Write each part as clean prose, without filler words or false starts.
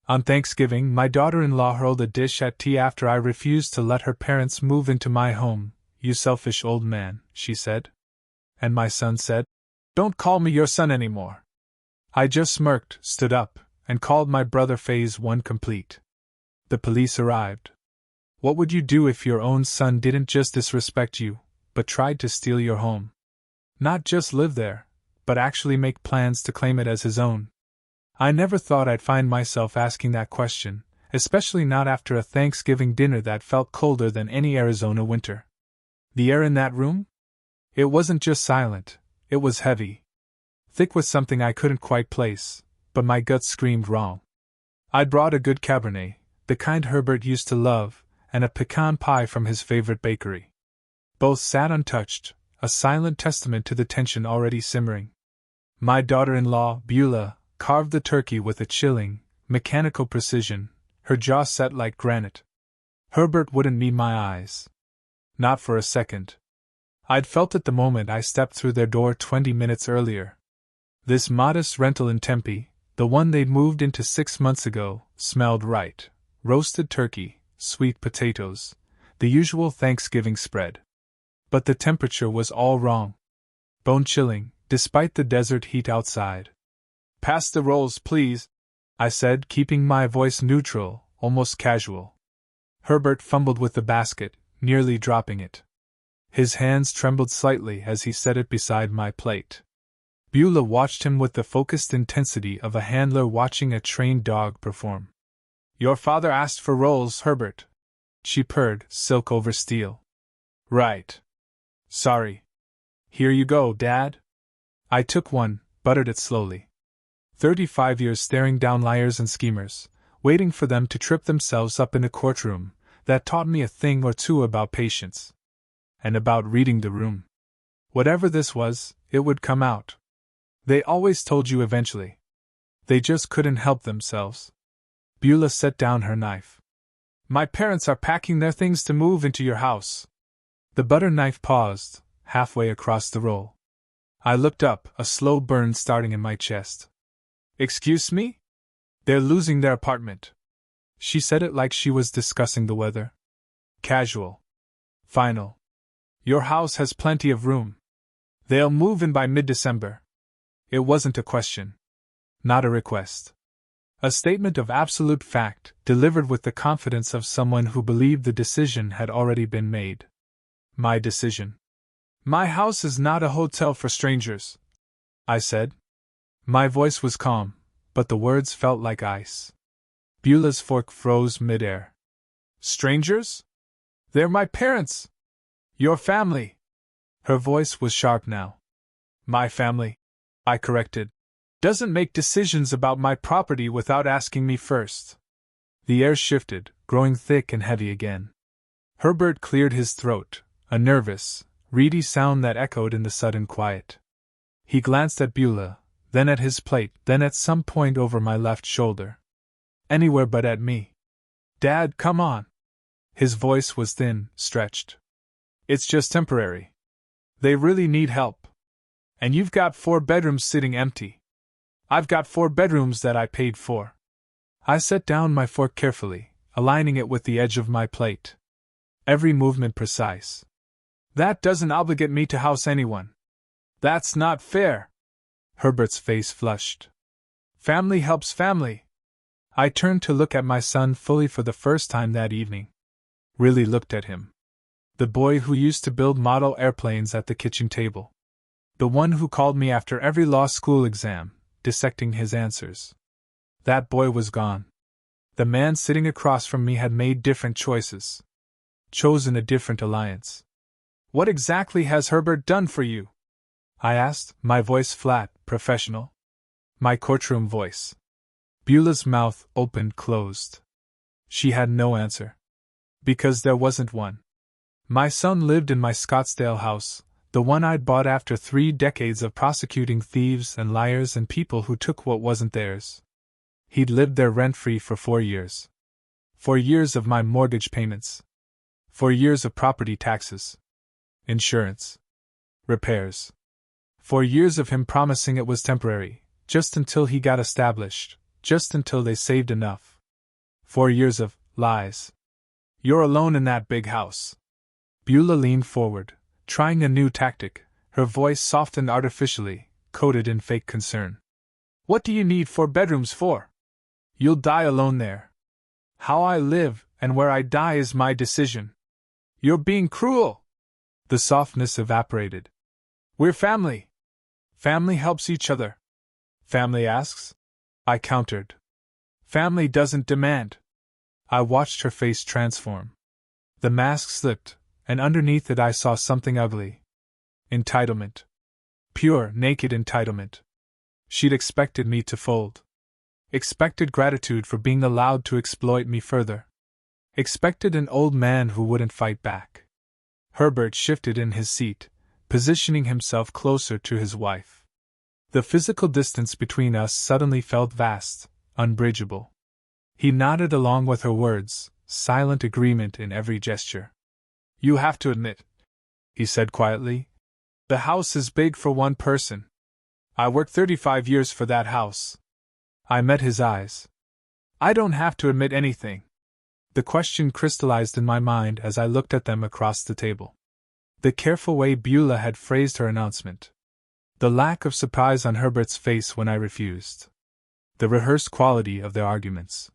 On Thanksgiving, my daughter-in-law hurled a dish at tea after I refused to let her parents move into my home. "You selfish old man," she said. And my son said, "Don't call me your son anymore." I just smirked, stood up, and called my brother Phase 1 complete. The police arrived. What would you do if your own son didn't just disrespect you, but tried to steal your home? Not just live there, but actually make plans to claim it as his own? I never thought I'd find myself asking that question, especially not after a Thanksgiving dinner that felt colder than any Arizona winter. The air in that room? It wasn't just silent, it was heavy. Thick with something I couldn't quite place, but my gut screamed wrong. I'd brought a good Cabernet, the kind Herbert used to love, and a pecan pie from his favorite bakery. Both sat untouched, a silent testament to the tension already simmering. My daughter-in-law, Beulah, carved the turkey with a chilling, mechanical precision, her jaw set like granite. Herbert wouldn't meet my eyes. Not for a second. I'd felt it the moment I stepped through their door 20 minutes earlier. This modest rental in Tempe, the one they'd moved into 6 months ago, smelled right. Roasted turkey, sweet potatoes, the usual Thanksgiving spread. But the temperature was all wrong. Bone-chilling, despite the desert heat outside. "Pass the rolls, please," I said, keeping my voice neutral, almost casual. Herbert fumbled with the basket, nearly dropping it. His hands trembled slightly as he set it beside my plate. Beulah watched him with the focused intensity of a handler watching a trained dog perform. "Your father asked for rolls, Herbert," she purred, silk over steel. "Right. Sorry. Here you go, Dad." I took one, buttered it slowly. 35 years staring down liars and schemers, waiting for them to trip themselves up in a courtroom, that taught me a thing or two about patience. And about reading the room. Whatever this was, it would come out. They always told you eventually. They just couldn't help themselves. Beulah set down her knife. "My parents are packing their things to move into your house." The butter knife paused, halfway across the roll. I looked up, a slow burn starting in my chest. "Excuse me? They're losing their apartment." She said it like she was discussing the weather. Casual. Final. "Your house has plenty of room. They'll move in by mid-December." It wasn't a question. Not a request. A statement of absolute fact, delivered with the confidence of someone who believed the decision had already been made. My decision. "My house is not a hotel for strangers," I said. My voice was calm, but the words felt like ice. Beulah's fork froze midair. "Strangers? They're my parents. Your family." Her voice was sharp now. "My family," I corrected, "doesn't make decisions about my property without asking me first." The air shifted, growing thick and heavy again. Herbert cleared his throat, a nervous, reedy sound that echoed in the sudden quiet. He glanced at Beulah, then at his plate, then at some point over my left shoulder. "Anywhere but at me. Dad, come on." His voice was thin, stretched. "It's just temporary. They really need help. And you've got 4 bedrooms sitting empty. I've got 4 bedrooms that I paid for." I set down my fork carefully, aligning it with the edge of my plate. Every movement precise. "That doesn't obligate me to house anyone." "That's not fair." Herbert's face flushed. "Family helps family." I turned to look at my son fully for the first time that evening. Really looked at him. The boy who used to build model airplanes at the kitchen table. The one who called me after every law school exam, dissecting his answers. That boy was gone. The man sitting across from me had made different choices. Chosen a different alliance. "What exactly has Herbert done for you?" I asked, my voice flat, professional. My courtroom voice. Beulah's mouth opened, closed. She had no answer. Because there wasn't one. My son lived in my Scottsdale house, the one I'd bought after 3 decades of prosecuting thieves and liars and people who took what wasn't theirs. He'd lived there rent-free for 4 years. 4 years of my mortgage payments. 4 years of property taxes. Insurance. Repairs. 4 years of him promising it was temporary, just until he got established, just until they saved enough. 4 years of lies. You're alone in that big house. Beulah leaned forward, trying a new tactic, her voice softened artificially, coated in fake concern. What do you need 4 bedrooms for? You'll die alone there. How I live and where I die is my decision. You're being cruel. The softness evaporated. We're family. Family helps each other. Family asks? I countered. Family doesn't demand. I watched her face transform. The mask slipped, and underneath it I saw something ugly. Entitlement. Pure, naked entitlement. She'd expected me to fold. Expected gratitude for being allowed to exploit me further. Expected an old man who wouldn't fight back. Herbert shifted in his seat, positioning himself closer to his wife. The physical distance between us suddenly felt vast, unbridgeable. He nodded along with her words, silent agreement in every gesture. You have to admit, he said quietly, the house is big for one person. I worked 35 years for that house. I met his eyes. I don't have to admit anything. The question crystallized in my mind as I looked at them across the table. The careful way Beulah had phrased her announcement. The lack of surprise on Herbert's face when I refused. The rehearsed quality of their arguments.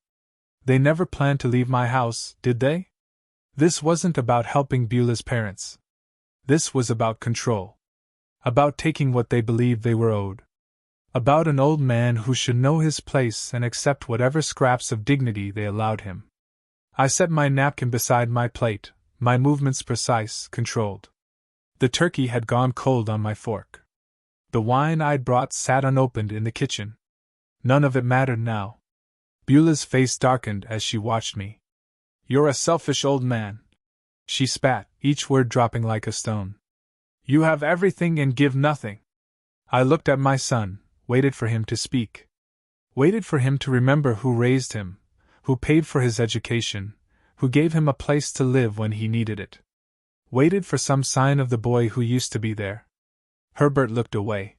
They never planned to leave my house, did they? This wasn't about helping Beulah's parents. This was about control. About taking what they believed they were owed. About an old man who should know his place and accept whatever scraps of dignity they allowed him. I set my napkin beside my plate, my movements precise, controlled. The turkey had gone cold on my fork. The wine I'd brought sat unopened in the kitchen. None of it mattered now. Beulah's face darkened as she watched me. You're a selfish old man. She spat, each word dropping like a stone. You have everything and give nothing. I looked at my son, waited for him to speak. Waited for him to remember who raised him, who paid for his education, who gave him a place to live when he needed it. Waited for some sign of the boy who used to be there. Herbert looked away.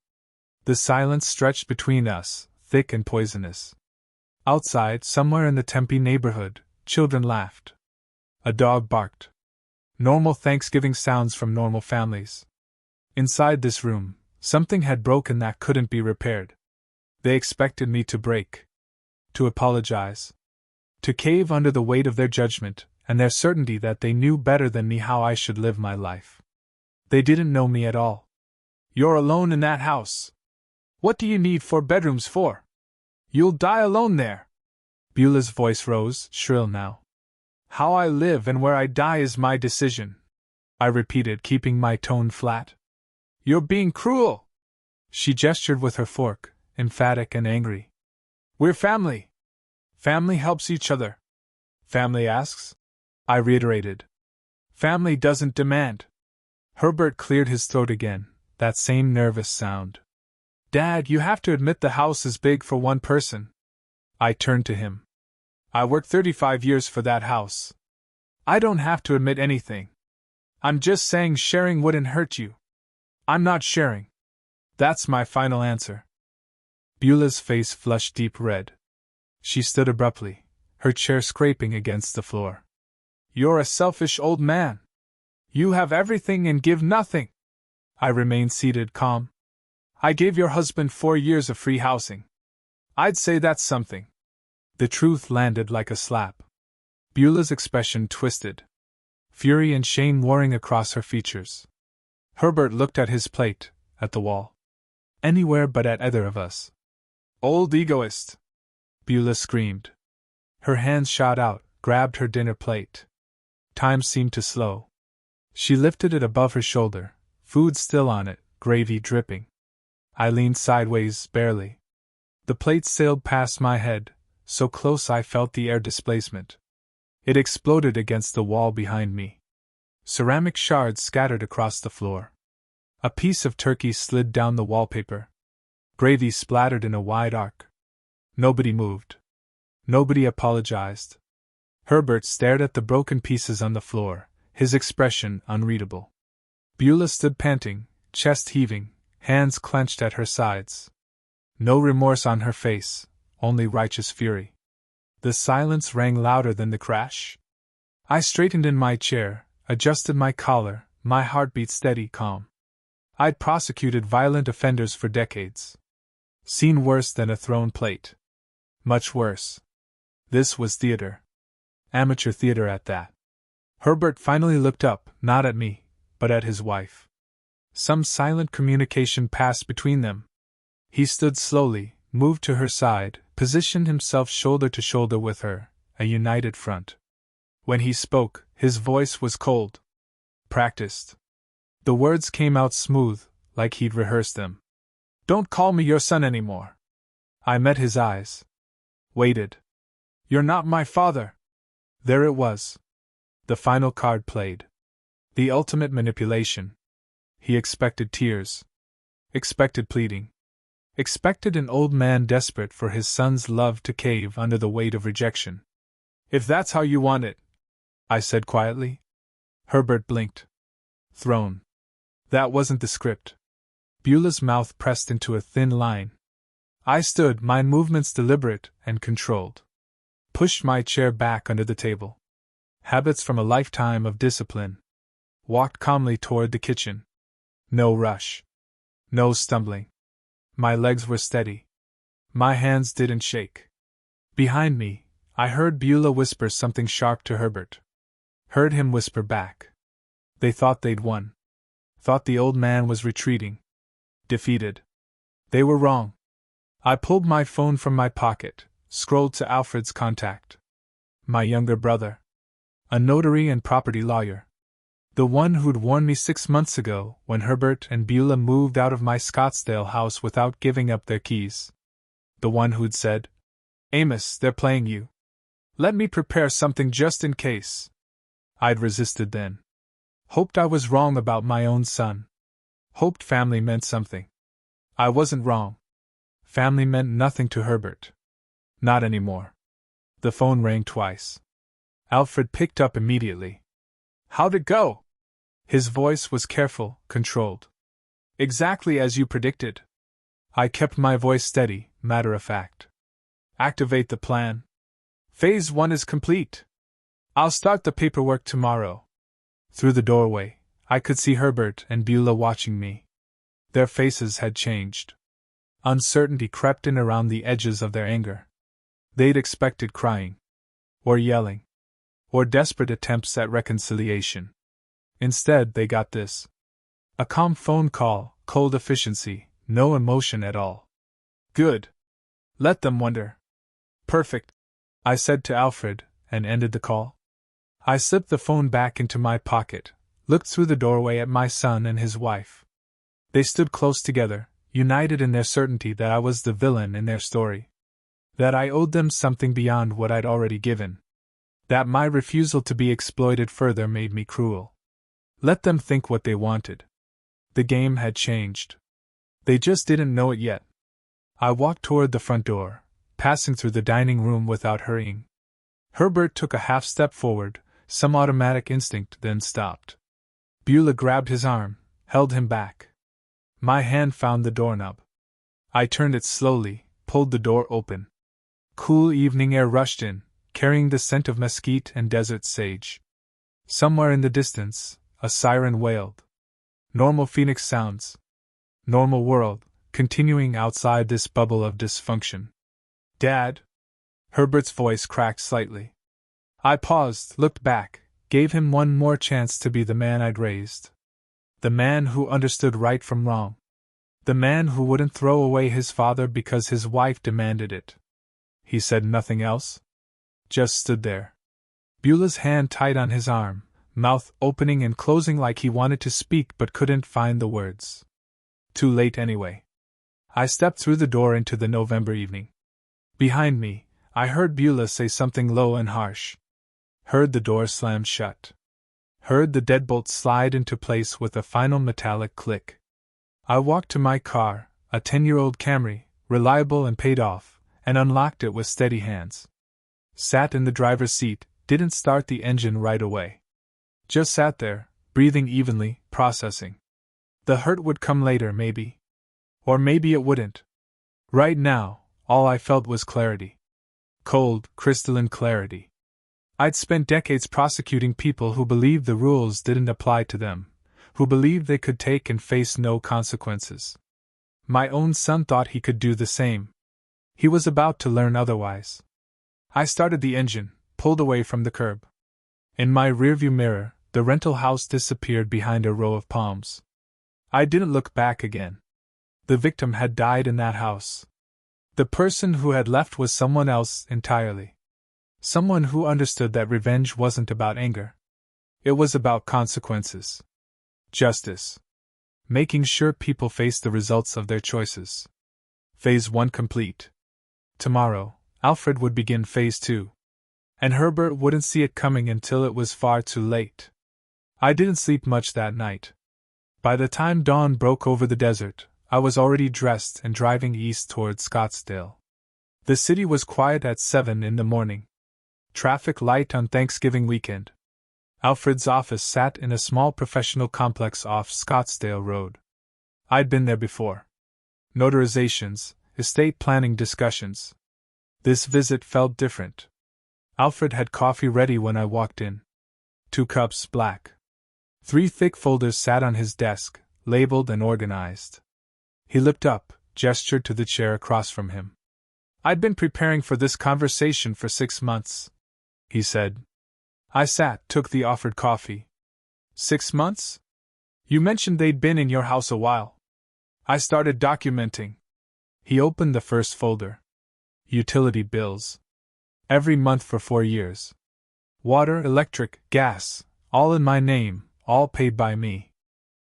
The silence stretched between us, thick and poisonous. Outside, somewhere in the Tempe neighborhood, children laughed. A dog barked. Normal Thanksgiving sounds from normal families. Inside this room, something had broken that couldn't be repaired. They expected me to break. To apologize. To cave under the weight of their judgment, and their certainty that they knew better than me how I should live my life. They didn't know me at all. You're alone in that house. What do you need 4 bedrooms for? You'll die alone there. Beulah's voice rose, shrill now. How I live and where I die is my decision, I repeated, keeping my tone flat. You're being cruel. She gestured with her fork, emphatic and angry. We're family. Family helps each other. Family asks? I reiterated. Family doesn't demand. Herbert cleared his throat again, that same nervous sound. Dad, you have to admit the house is big for one person. I turned to him. I worked 35 years for that house. I don't have to admit anything. I'm just saying sharing wouldn't hurt you. I'm not sharing. That's my final answer. Beulah's face flushed deep red. She stood abruptly, her chair scraping against the floor. You're a selfish old man. You have everything and give nothing. I remained seated, calm. I gave your husband 4 years of free housing. I'd say that's something. The truth landed like a slap. Beulah's expression twisted. Fury and shame warring across her features. Herbert looked at his plate, at the wall. Anywhere but at either of us. Old egoist! Beulah screamed. Her hands shot out, grabbed her dinner plate. Time seemed to slow. She lifted it above her shoulder, food still on it, gravy dripping. I leaned sideways, barely. The plate sailed past my head, so close I felt the air displacement. It exploded against the wall behind me. Ceramic shards scattered across the floor. A piece of turkey slid down the wallpaper. Gravy splattered in a wide arc. Nobody moved. Nobody apologized. Herbert stared at the broken pieces on the floor, his expression unreadable. Beulah stood panting, chest heaving, hands clenched at her sides. No remorse on her face, only righteous fury. The silence rang louder than the crash. I straightened in my chair, adjusted my collar, my heartbeat steady, calm. I'd prosecuted violent offenders for decades. Seen worse than a thrown plate. Much worse. This was theater. Amateur theater at that. Herbert finally looked up, not at me, but at his wife. Some silent communication passed between them. He stood slowly, moved to her side, positioned himself shoulder to shoulder with her, a united front. When he spoke, his voice was cold. Practiced. The words came out smooth, like he'd rehearsed them. "Don't call me your son anymore." I met his eyes. Waited. "You're not my father." There it was. The final card played. The ultimate manipulation. He expected tears. Expected pleading. Expected an old man desperate for his son's love to cave under the weight of rejection. "If that's how you want it," I said quietly. Herbert blinked. Thrown. That wasn't the script. Beulah's mouth pressed into a thin line. I stood, my movements deliberate and controlled. Pushed my chair back under the table. Habits from a lifetime of discipline. Walked calmly toward the kitchen. No rush. No stumbling. My legs were steady. My hands didn't shake. Behind me, I heard Beulah whisper something sharp to Herbert. Heard him whisper back. They thought they'd won. Thought the old man was retreating. Defeated. They were wrong. I pulled my phone from my pocket, scrolled to Alfred's contact. My younger brother. A notary and property lawyer. The one who'd warned me 6 months ago when Herbert and Beulah moved out of my Scottsdale house without giving up their keys. The one who'd said, "Amos, they're playing you. Let me prepare something just in case." I'd resisted then. Hoped I was wrong about my own son. Hoped family meant something. I wasn't wrong. Family meant nothing to Herbert. Not anymore. The phone rang twice. Alfred picked up immediately. "How'd it go?" His voice was careful, controlled. "Exactly as you predicted." I kept my voice steady, matter of fact. "Activate the plan. Phase 1 is complete. I'll start the paperwork tomorrow." Through the doorway, I could see Herbert and Beulah watching me. Their faces had changed. Uncertainty crept in around the edges of their anger. They'd expected crying. Or yelling. Or desperate attempts at reconciliation. Instead, they got this. A calm phone call, cold efficiency, no emotion at all. Good. Let them wonder. Perfect, I said to Alfred, and ended the call. I slipped the phone back into my pocket, looked through the doorway at my son and his wife. They stood close together, united in their certainty that I was the villain in their story. That I owed them something beyond what I'd already given. That my refusal to be exploited further made me cruel. Let them think what they wanted. The game had changed. They just didn't know it yet. I walked toward the front door, passing through the dining room without hurrying. Herbert took a half step forward, some automatic instinct, then stopped. Beulah grabbed his arm, held him back. My hand found the doorknob. I turned it slowly, pulled the door open. Cool evening air rushed in, carrying the scent of mesquite and desert sage. Somewhere in the distance, a siren wailed. Normal Phoenix sounds. Normal world, continuing outside this bubble of dysfunction. "Dad?" Herbert's voice cracked slightly. I paused, looked back, gave him one more chance to be the man I'd raised. The man who understood right from wrong. The man who wouldn't throw away his father because his wife demanded it. He said nothing else. Just stood there. Beulah's hand tight on his arm, mouth opening and closing like he wanted to speak but couldn't find the words. Too late anyway. I stepped through the door into the November evening. Behind me, I heard Beulah say something low and harsh. Heard the door slam shut. Heard the deadbolt slide into place with a final metallic click. I walked to my car, a 10-year-old Camry, reliable and paid off, and unlocked it with steady hands. Sat in the driver's seat, didn't start the engine right away. Just sat there, breathing evenly, processing. The hurt would come later, maybe. Or maybe it wouldn't. Right now, all I felt was clarity. Cold, crystalline clarity. I'd spent decades prosecuting people who believed the rules didn't apply to them, who believed they could take and face no consequences. My own son thought he could do the same. He was about to learn otherwise. I started the engine, pulled away from the curb. In my rearview mirror, the rental house disappeared behind a row of palms. I didn't look back again. The victim had died in that house. The person who had left was someone else entirely. Someone who understood that revenge wasn't about anger. It was about consequences. Justice. Making sure people face the results of their choices. Phase 1 complete. Tomorrow, Alfred would begin Phase 2. And Herbert wouldn't see it coming until it was far too late. I didn't sleep much that night. By the time dawn broke over the desert, I was already dressed and driving east toward Scottsdale. The city was quiet at 7 in the morning. Traffic light on Thanksgiving weekend. Alfred's office sat in a small professional complex off Scottsdale Road. I'd been there before. Notarizations, estate planning discussions. This visit felt different. Alfred had coffee ready when I walked in. 2 cups black. 3 thick folders sat on his desk, labeled and organized. He looked up, gestured to the chair across from him. I'd been preparing for this conversation for 6 months, he said. I sat, took the offered coffee. 6 months? You mentioned they'd been in your house a while. I started documenting. He opened the first folder. Utility bills. Every month for 4 years. Water, electric, gas, all in my name, all paid by me.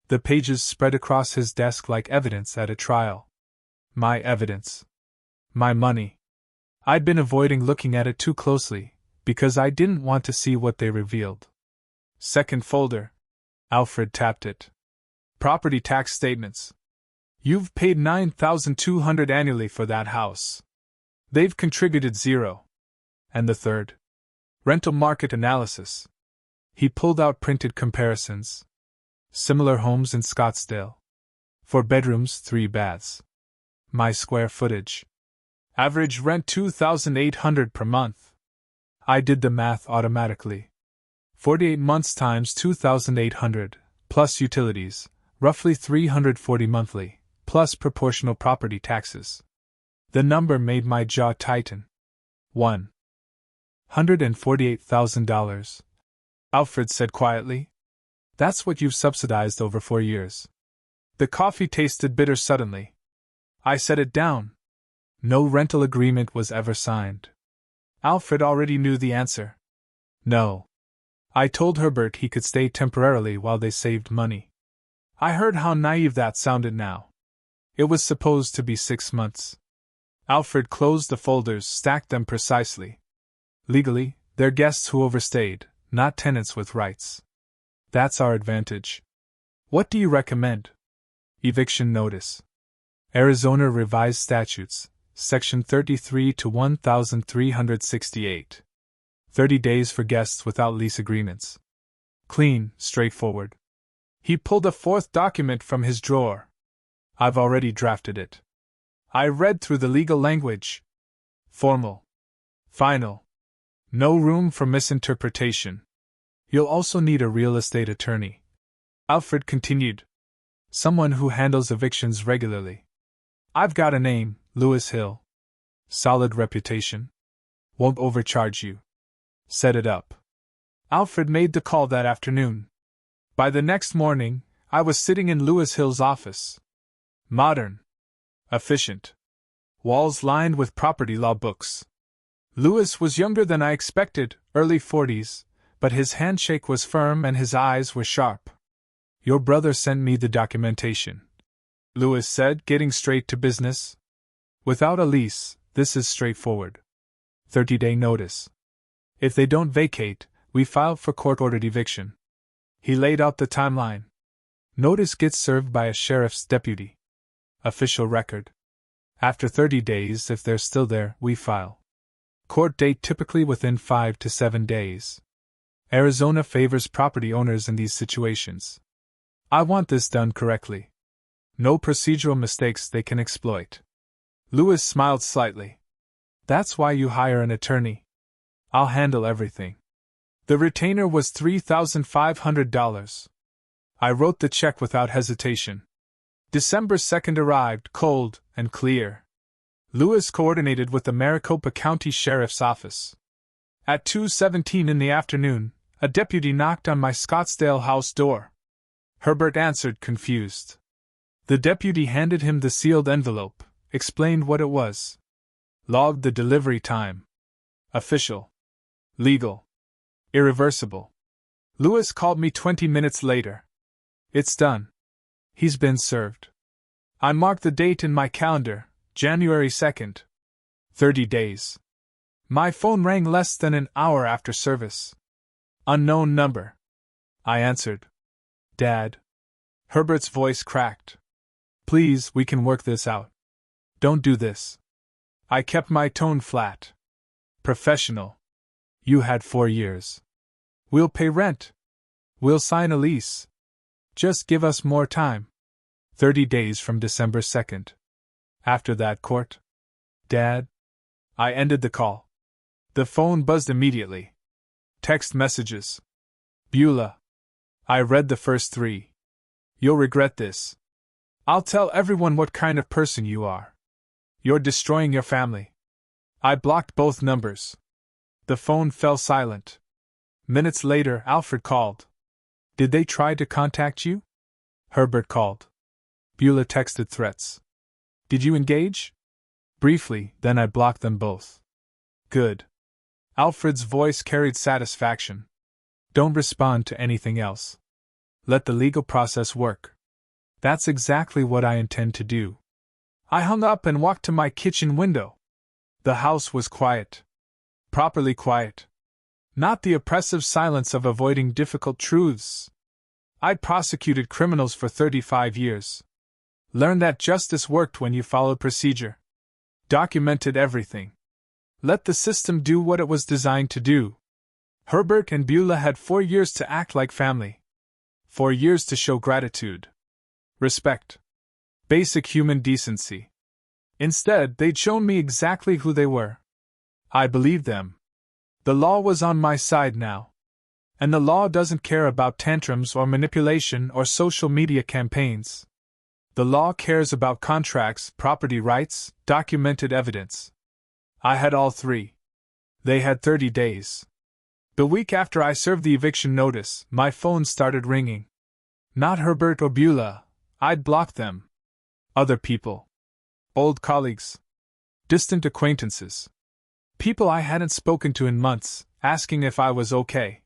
The pages spread across his desk like evidence at a trial. My evidence. My money. I'd been avoiding looking at it too closely, because I didn't want to see what they revealed. Second folder. Alfred tapped it. Property tax statements. You've paid $9,200 annually for that house. They've contributed 0. And the third. Rental market analysis. He pulled out printed comparisons. Similar homes in Scottsdale. 4 bedrooms, 3 baths. My square footage. Average rent $2,800 per month. I did the math automatically. 48 months times $2,800, plus utilities, roughly $340 monthly, plus proportional property taxes. The number made my jaw tighten. $148,000. Alfred said quietly. That's what you've subsidized over 4 years. The coffee tasted bitter suddenly. I set it down. No rental agreement was ever signed. Alfred already knew the answer. No. I told Herbert he could stay temporarily while they saved money. I heard how naive that sounded now. It was supposed to be 6 months. Alfred closed the folders, stacked them precisely. Legally, they're guests who overstayed, not tenants with rights. That's our advantage. What do you recommend? Eviction notice. Arizona Revised Statutes, Section 33 to 1368. 30 days for guests without lease agreements. Clean, straightforward. He pulled a 4th document from his drawer. I've already drafted it. I read through the legal language. Formal. Final. No room for misinterpretation. You'll also need a real estate attorney. Alfred continued. Someone who handles evictions regularly. I've got a name, Lewis Hill. Solid reputation. Won't overcharge you. Set it up. Alfred made the call that afternoon. By the next morning, I was sitting in Lewis Hill's office. Modern. Efficient. Walls lined with property law books. Lewis was younger than I expected, early 40s, but his handshake was firm and his eyes were sharp. Your brother sent me the documentation, Lewis said, getting straight to business. Without a lease, this is straightforward. 30-day notice. If they don't vacate, we file for court-ordered eviction. He laid out the timeline. Notice gets served by a sheriff's deputy. Official record. After 30 days, if they're still there, we file. Court date typically within 5 to 7 days. Arizona favors property owners in these situations. I want this done correctly. No procedural mistakes they can exploit. Lewis smiled slightly. That's why you hire an attorney. I'll handle everything. The retainer was $3,500. I wrote the check without hesitation. December 2nd arrived, cold and clear. Lewis coordinated with the Maricopa County Sheriff's Office. At 2:17 in the afternoon, a deputy knocked on my Scottsdale house door. Herbert answered, confused. The deputy handed him the sealed envelope, explained what it was. Logged the delivery time. Official. Legal. Irreversible. Lewis called me 20 minutes later. It's done. He's been served. I marked the date in my calendar, January 2nd. 30 days. My phone rang less than an hour after service. Unknown number. I answered. Dad. Herbert's voice cracked. Please, we can work this out. Don't do this. I kept my tone flat. Professional. You had 4 years. We'll pay rent. We'll sign a lease. Just give us more time. 30 days from December 2nd. After that, court. Dad? I ended the call. The phone buzzed immediately. Text messages. Beulah. I read the first 3. You'll regret this. I'll tell everyone what kind of person you are. You're destroying your family. I blocked both numbers. The phone fell silent. Minutes later, Alfred called. Did they try to contact you? Herbert called. Beulah texted threats. Did you engage? Briefly, then I blocked them both. Good. Alfred's voice carried satisfaction. Don't respond to anything else. Let the legal process work. That's exactly what I intend to do. I hung up and walked to my kitchen window. The house was quiet. Properly quiet. Not the oppressive silence of avoiding difficult truths. I'd prosecuted criminals for 35 years. Learned that justice worked when you followed procedure. Documented everything. Let the system do what it was designed to do. Herbert and Beulah had 4 years to act like family. 4 years to show gratitude. Respect. Basic human decency. Instead, they'd shown me exactly who they were. I believed them. The law was on my side now. And the law doesn't care about tantrums or manipulation or social media campaigns. The law cares about contracts, property rights, documented evidence. I had all 3. They had 30 days. The week after I served the eviction notice, my phone started ringing. Not Herbert or Beulah. I'd blocked them. Other people. Old colleagues. Distant acquaintances. People I hadn't spoken to in months, asking if I was okay.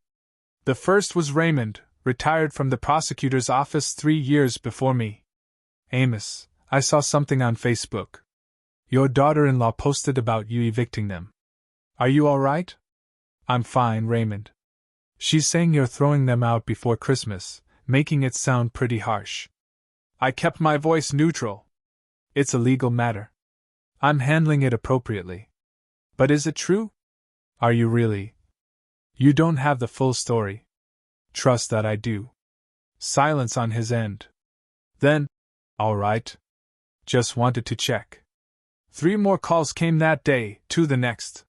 The first was Raymond, retired from the prosecutor's office 3 years before me. Amos, I saw something on Facebook. Your daughter-in-law posted about you evicting them. Are you all right? I'm fine, Raymond. She's saying you're throwing them out before Christmas, making it sound pretty harsh. I kept my voice neutral. It's a legal matter. I'm handling it appropriately. But is it true? Are you really? You don't have the full story. Trust that I do. Silence on his end. Then, all right. Just wanted to check. 3 more calls came that day, 2 the next.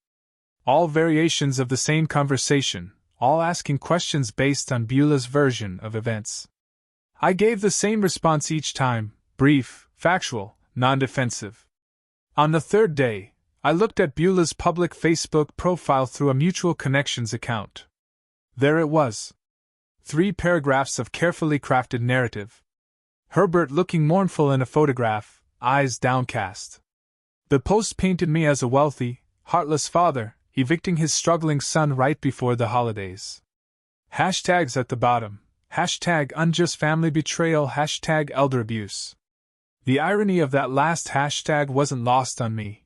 All variations of the same conversation, all asking questions based on Beulah's version of events. I gave the same response each time, brief, factual, non-defensive. On the 3rd day, I looked at Beulah's public Facebook profile through a mutual connections account. There it was. 3 paragraphs of carefully crafted narrative. Herbert looking mournful in a photograph, eyes downcast. The post painted me as a wealthy, heartless father, evicting his struggling son right before the holidays. Hashtags at the bottom. Hashtag unjust family betrayal. Hashtag elder abuse. The irony of that last hashtag wasn't lost on me.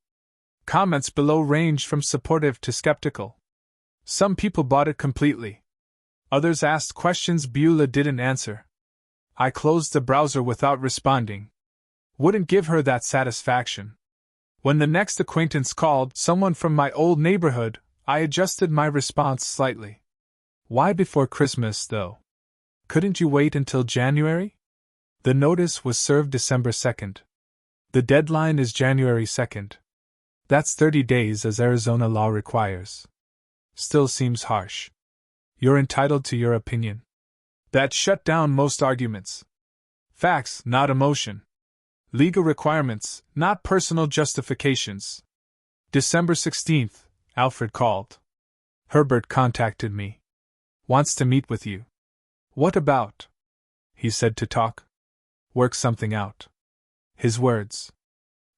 Comments below ranged from supportive to skeptical. Some people bought it completely. Others asked questions Beulah didn't answer. I closed the browser without responding. Wouldn't give her that satisfaction. When the next acquaintance called, someone from my old neighborhood, I adjusted my response slightly. Why before Christmas, though? Couldn't you wait until January? The notice was served December 2nd. The deadline is January 2nd. That's 30 days as Arizona law requires. Still seems harsh. You're entitled to your opinion. That shut down most arguments. Facts, not emotion. Legal requirements, not personal justifications. December 16th, Alfred called. Herbert contacted me. Wants to meet with you. What about? He said to talk. Work something out. His words.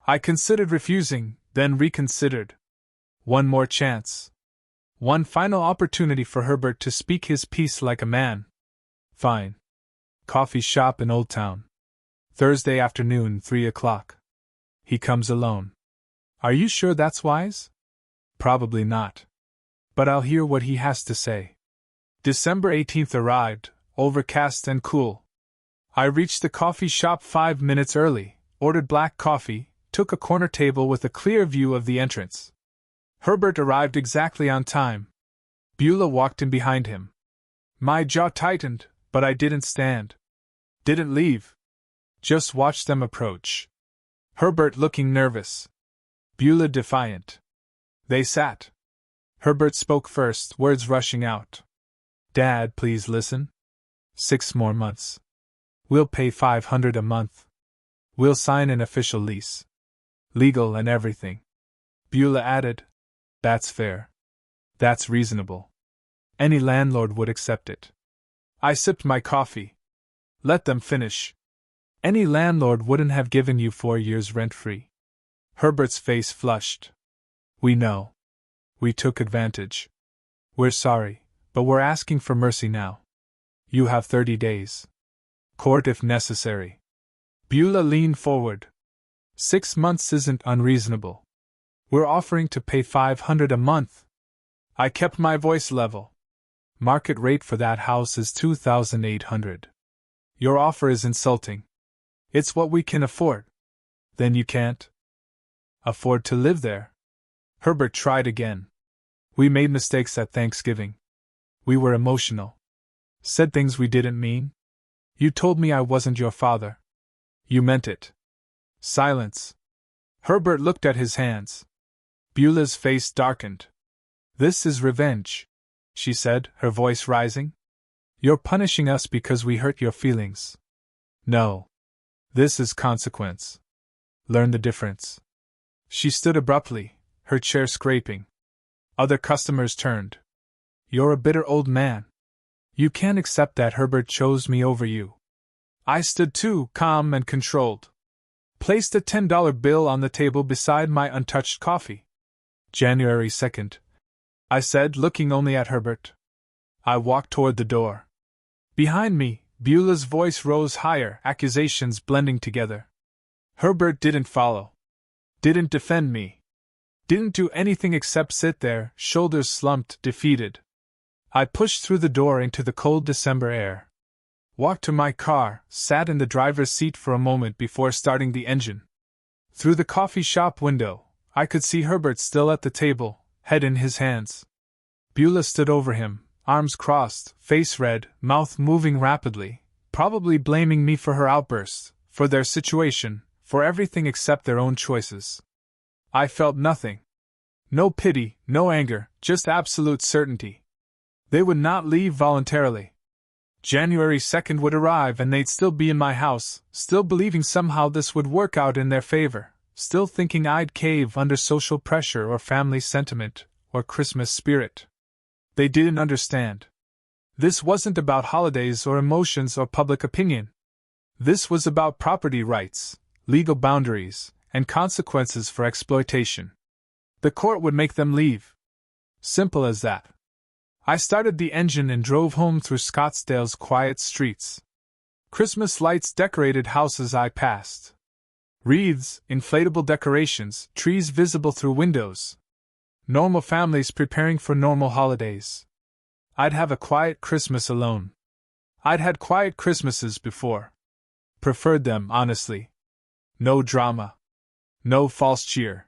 I considered refusing, then reconsidered. One more chance. One final opportunity for Herbert to speak his piece like a man. Fine. Coffee shop in Old Town. Thursday afternoon, 3 o'clock. He comes alone. Are you sure that's wise? Probably not. But I'll hear what he has to say. December 18th arrived, overcast and cool. I reached the coffee shop 5 minutes early, ordered black coffee, took a corner table with a clear view of the entrance. Herbert arrived exactly on time. Beulah walked in behind him. My jaw tightened, but I didn't stand. Didn't leave. Just watched them approach. Herbert looking nervous. Beulah defiant. They sat. Herbert spoke first, words rushing out. Dad, please listen. 6 more months. We'll pay $500 a month. We'll sign an official lease. Legal and everything. Beulah added, That's fair. That's reasonable. Any landlord would accept it. I sipped my coffee. Let them finish. Any landlord wouldn't have given you 4 years rent-free. Herbert's face flushed. We know. We took advantage. We're sorry, but we're asking for mercy now. You have 30 days. Court if necessary. Beulah leaned forward. 6 months isn't unreasonable. We're offering to pay $500 a month. I kept my voice level. Market rate for that house is $2,800. Your offer is insulting. It's what we can afford. Then you can't afford to live there. Herbert tried again. We made mistakes at Thanksgiving. We were emotional. Said things we didn't mean. You told me I wasn't your father. You meant it. Silence. Herbert looked at his hands. Beulah's face darkened. This is revenge, she said, her voice rising. You're punishing us because we hurt your feelings. No. This is consequence. Learn the difference. She stood abruptly, her chair scraping. Other customers turned. You're a bitter old man. You can't accept that Herbert chose me over you. I stood too, calm and controlled. Placed a $10 bill on the table beside my untouched coffee. January 2nd. I said, looking only at Herbert. I walked toward the door. Behind me, Beulah's voice rose higher, accusations blending together. Herbert didn't follow. Didn't defend me. Didn't do anything except sit there, shoulders slumped, defeated. I pushed through the door into the cold December air. Walked to my car, sat in the driver's seat for a moment before starting the engine. Through the coffee shop window, I could see Herbert still at the table, head in his hands. Beulah stood over him, arms crossed, face red, mouth moving rapidly, probably blaming me for her outburst, for their situation, for everything except their own choices. I felt nothing. No pity, no anger, just absolute certainty. They would not leave voluntarily. January 2nd would arrive and they'd still be in my house, still believing somehow this would work out in their favor, still thinking I'd cave under social pressure or family sentiment, or Christmas spirit. They didn't understand. This wasn't about holidays or emotions or public opinion. This was about property rights, legal boundaries, and consequences for exploitation. The court would make them leave. Simple as that. I started the engine and drove home through Scottsdale's quiet streets. Christmas lights decorated houses I passed. Wreaths, inflatable decorations, trees visible through windows. Normal families preparing for normal holidays. I'd have a quiet Christmas alone. I'd had quiet Christmases before. Preferred them, honestly. No drama. No false cheer.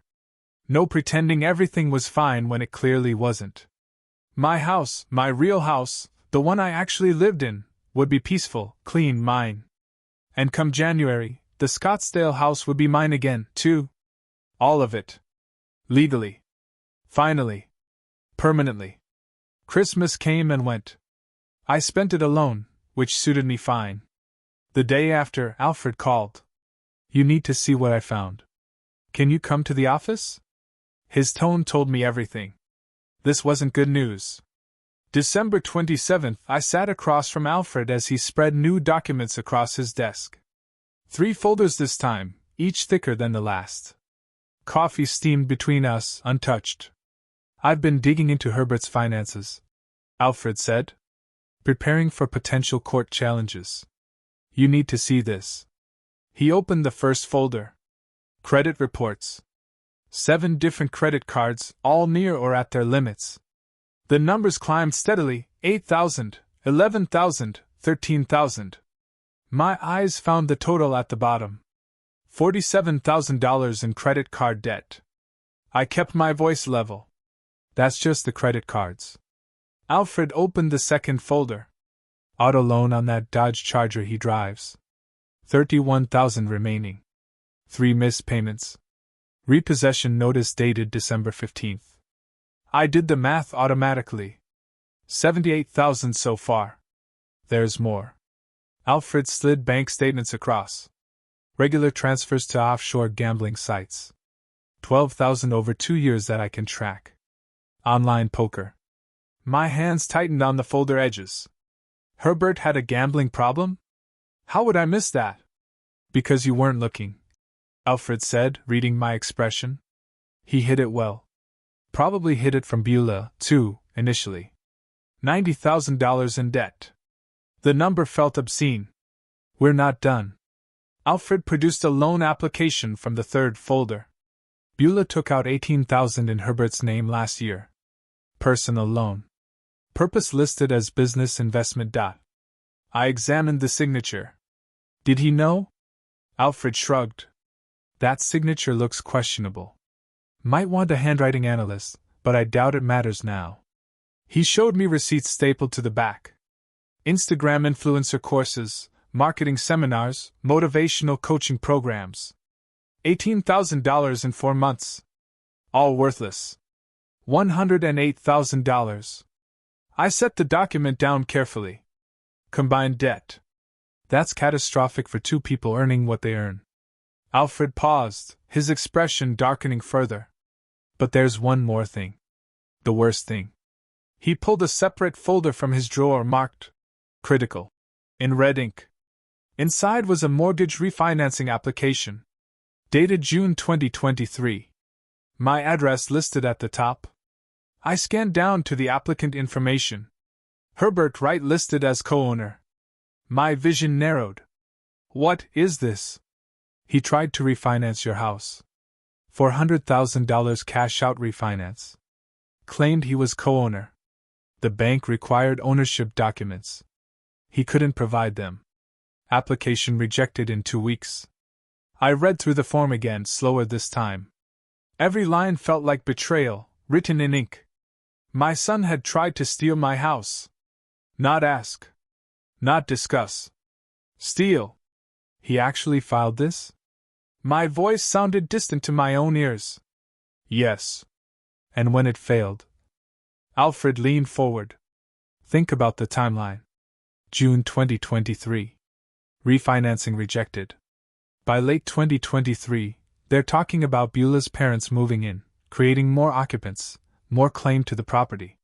No pretending everything was fine when it clearly wasn't. My house, my real house, the one I actually lived in, would be peaceful, clean, mine. And come January, the Scottsdale house would be mine again, too. All of it. Legally. Finally. Permanently. Christmas came and went. I spent it alone, which suited me fine. The day after, Alfred called. You need to see what I found. Can you come to the office? His tone told me everything. This wasn't good news. December 27th, I sat across from Alfred as he spread new documents across his desk. 3 folders this time, each thicker than the last. Coffee steamed between us, untouched. I've been digging into Herbert's finances, Alfred said. Preparing for potential court challenges. You need to see this. He opened the first folder. Credit reports. 7 different credit cards, all near or at their limits. The numbers climbed steadily, 8,000, 11,000, 13,000. My eyes found the total at the bottom. $47,000 in credit card debt. I kept my voice level. That's just the credit cards. Alfred opened the second folder. Auto loan on that Dodge Charger he drives. $31,000 remaining. 3 missed payments. Repossession notice dated December 15th. I did the math automatically. 78,000 so far. There's more. Alfred slid bank statements across. Regular transfers to offshore gambling sites. 12,000 over 2 years that I can track. Online poker. My hands tightened on the folder edges. Herbert had a gambling problem? How would I miss that? Because you weren't looking, Alfred said, reading my expression. He hid it well. Probably hid it from Beulah, too, initially. $90,000 in debt. The number felt obscene. We're not done. Alfred produced a loan application from the third folder. Beulah took out $18,000 in Herbert's name last year. Personal loan. Purpose listed as business investment. I examined the signature. Did he know? Alfred shrugged. That signature looks questionable. Might want a handwriting analyst, but I doubt it matters now. He showed me receipts stapled to the back. Instagram influencer courses, marketing seminars, motivational coaching programs. $18,000 in 4 months. All worthless. $108,000. I set the document down carefully. Combined debt. That's catastrophic for 2 people earning what they earn. Alfred paused, his expression darkening further. But there's one more thing. The worst thing. He pulled a separate folder from his drawer marked critical in red ink. Inside was a mortgage refinancing application. Dated June 2023. My address listed at the top. I scanned down to the applicant information. Herbert Wright listed as co-owner. My vision narrowed. What is this? He tried to refinance your house. $400,000 cash out refinance. Claimed he was co-owner. The bank required ownership documents. He couldn't provide them. Application rejected in 2 weeks. I read through the form again, slower this time. Every line felt like betrayal, written in ink. My son had tried to steal my house. Not ask. Not discuss. Steal. He actually filed this? My voice sounded distant to my own ears. Yes. And when it failed? Alfred leaned forward. Think about the timeline. June 2023. Refinancing rejected. By late 2023, they're talking about Beulah's parents moving in, creating more occupants, more claim to the property.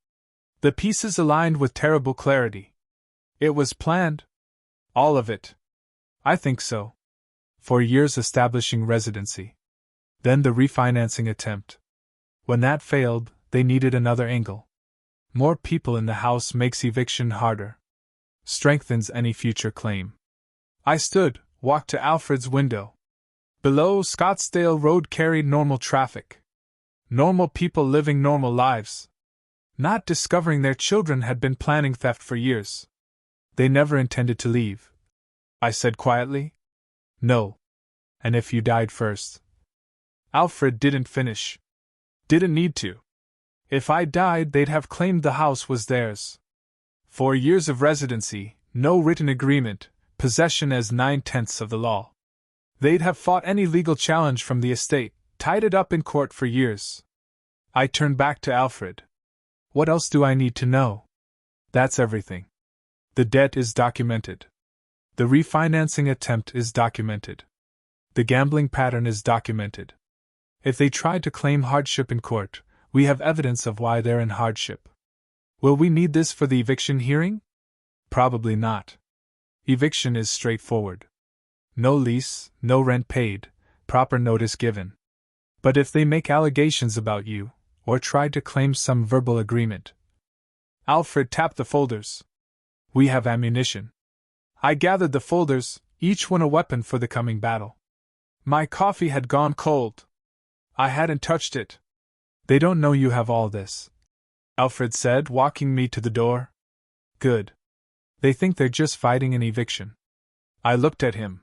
The pieces aligned with terrible clarity. It was planned. All of it. I think so. For years establishing residency. Then the refinancing attempt. When that failed, they needed another angle. More people in the house makes eviction harder. Strengthens any future claim. I stood, walked to Alfred's window. Below, Scottsdale Road carried normal traffic. Normal people living normal lives. Not discovering their children had been planning theft for years. They never intended to leave. I said quietly. No. And if you died first? Alfred didn't finish. Didn't need to. If I died, they'd have claimed the house was theirs. 4 years of residency, no written agreement, possession as 9/10 of the law. They'd have fought any legal challenge from the estate, tied it up in court for years. I turned back to Alfred. What else do I need to know? That's everything. The debt is documented. The refinancing attempt is documented. The gambling pattern is documented. If they try to claim hardship in court, we have evidence of why they're in hardship. Will we need this for the eviction hearing? Probably not. Eviction is straightforward. No lease, no rent paid, proper notice given. But if they make allegations about you, or try to claim some verbal agreement. Alfred tapped the folders. We have ammunition. I gathered the folders, each one a weapon for the coming battle. My coffee had gone cold. I hadn't touched it. They don't know you have all this, Alfred said, walking me to the door. Good. They think they're just fighting an eviction. I looked at him.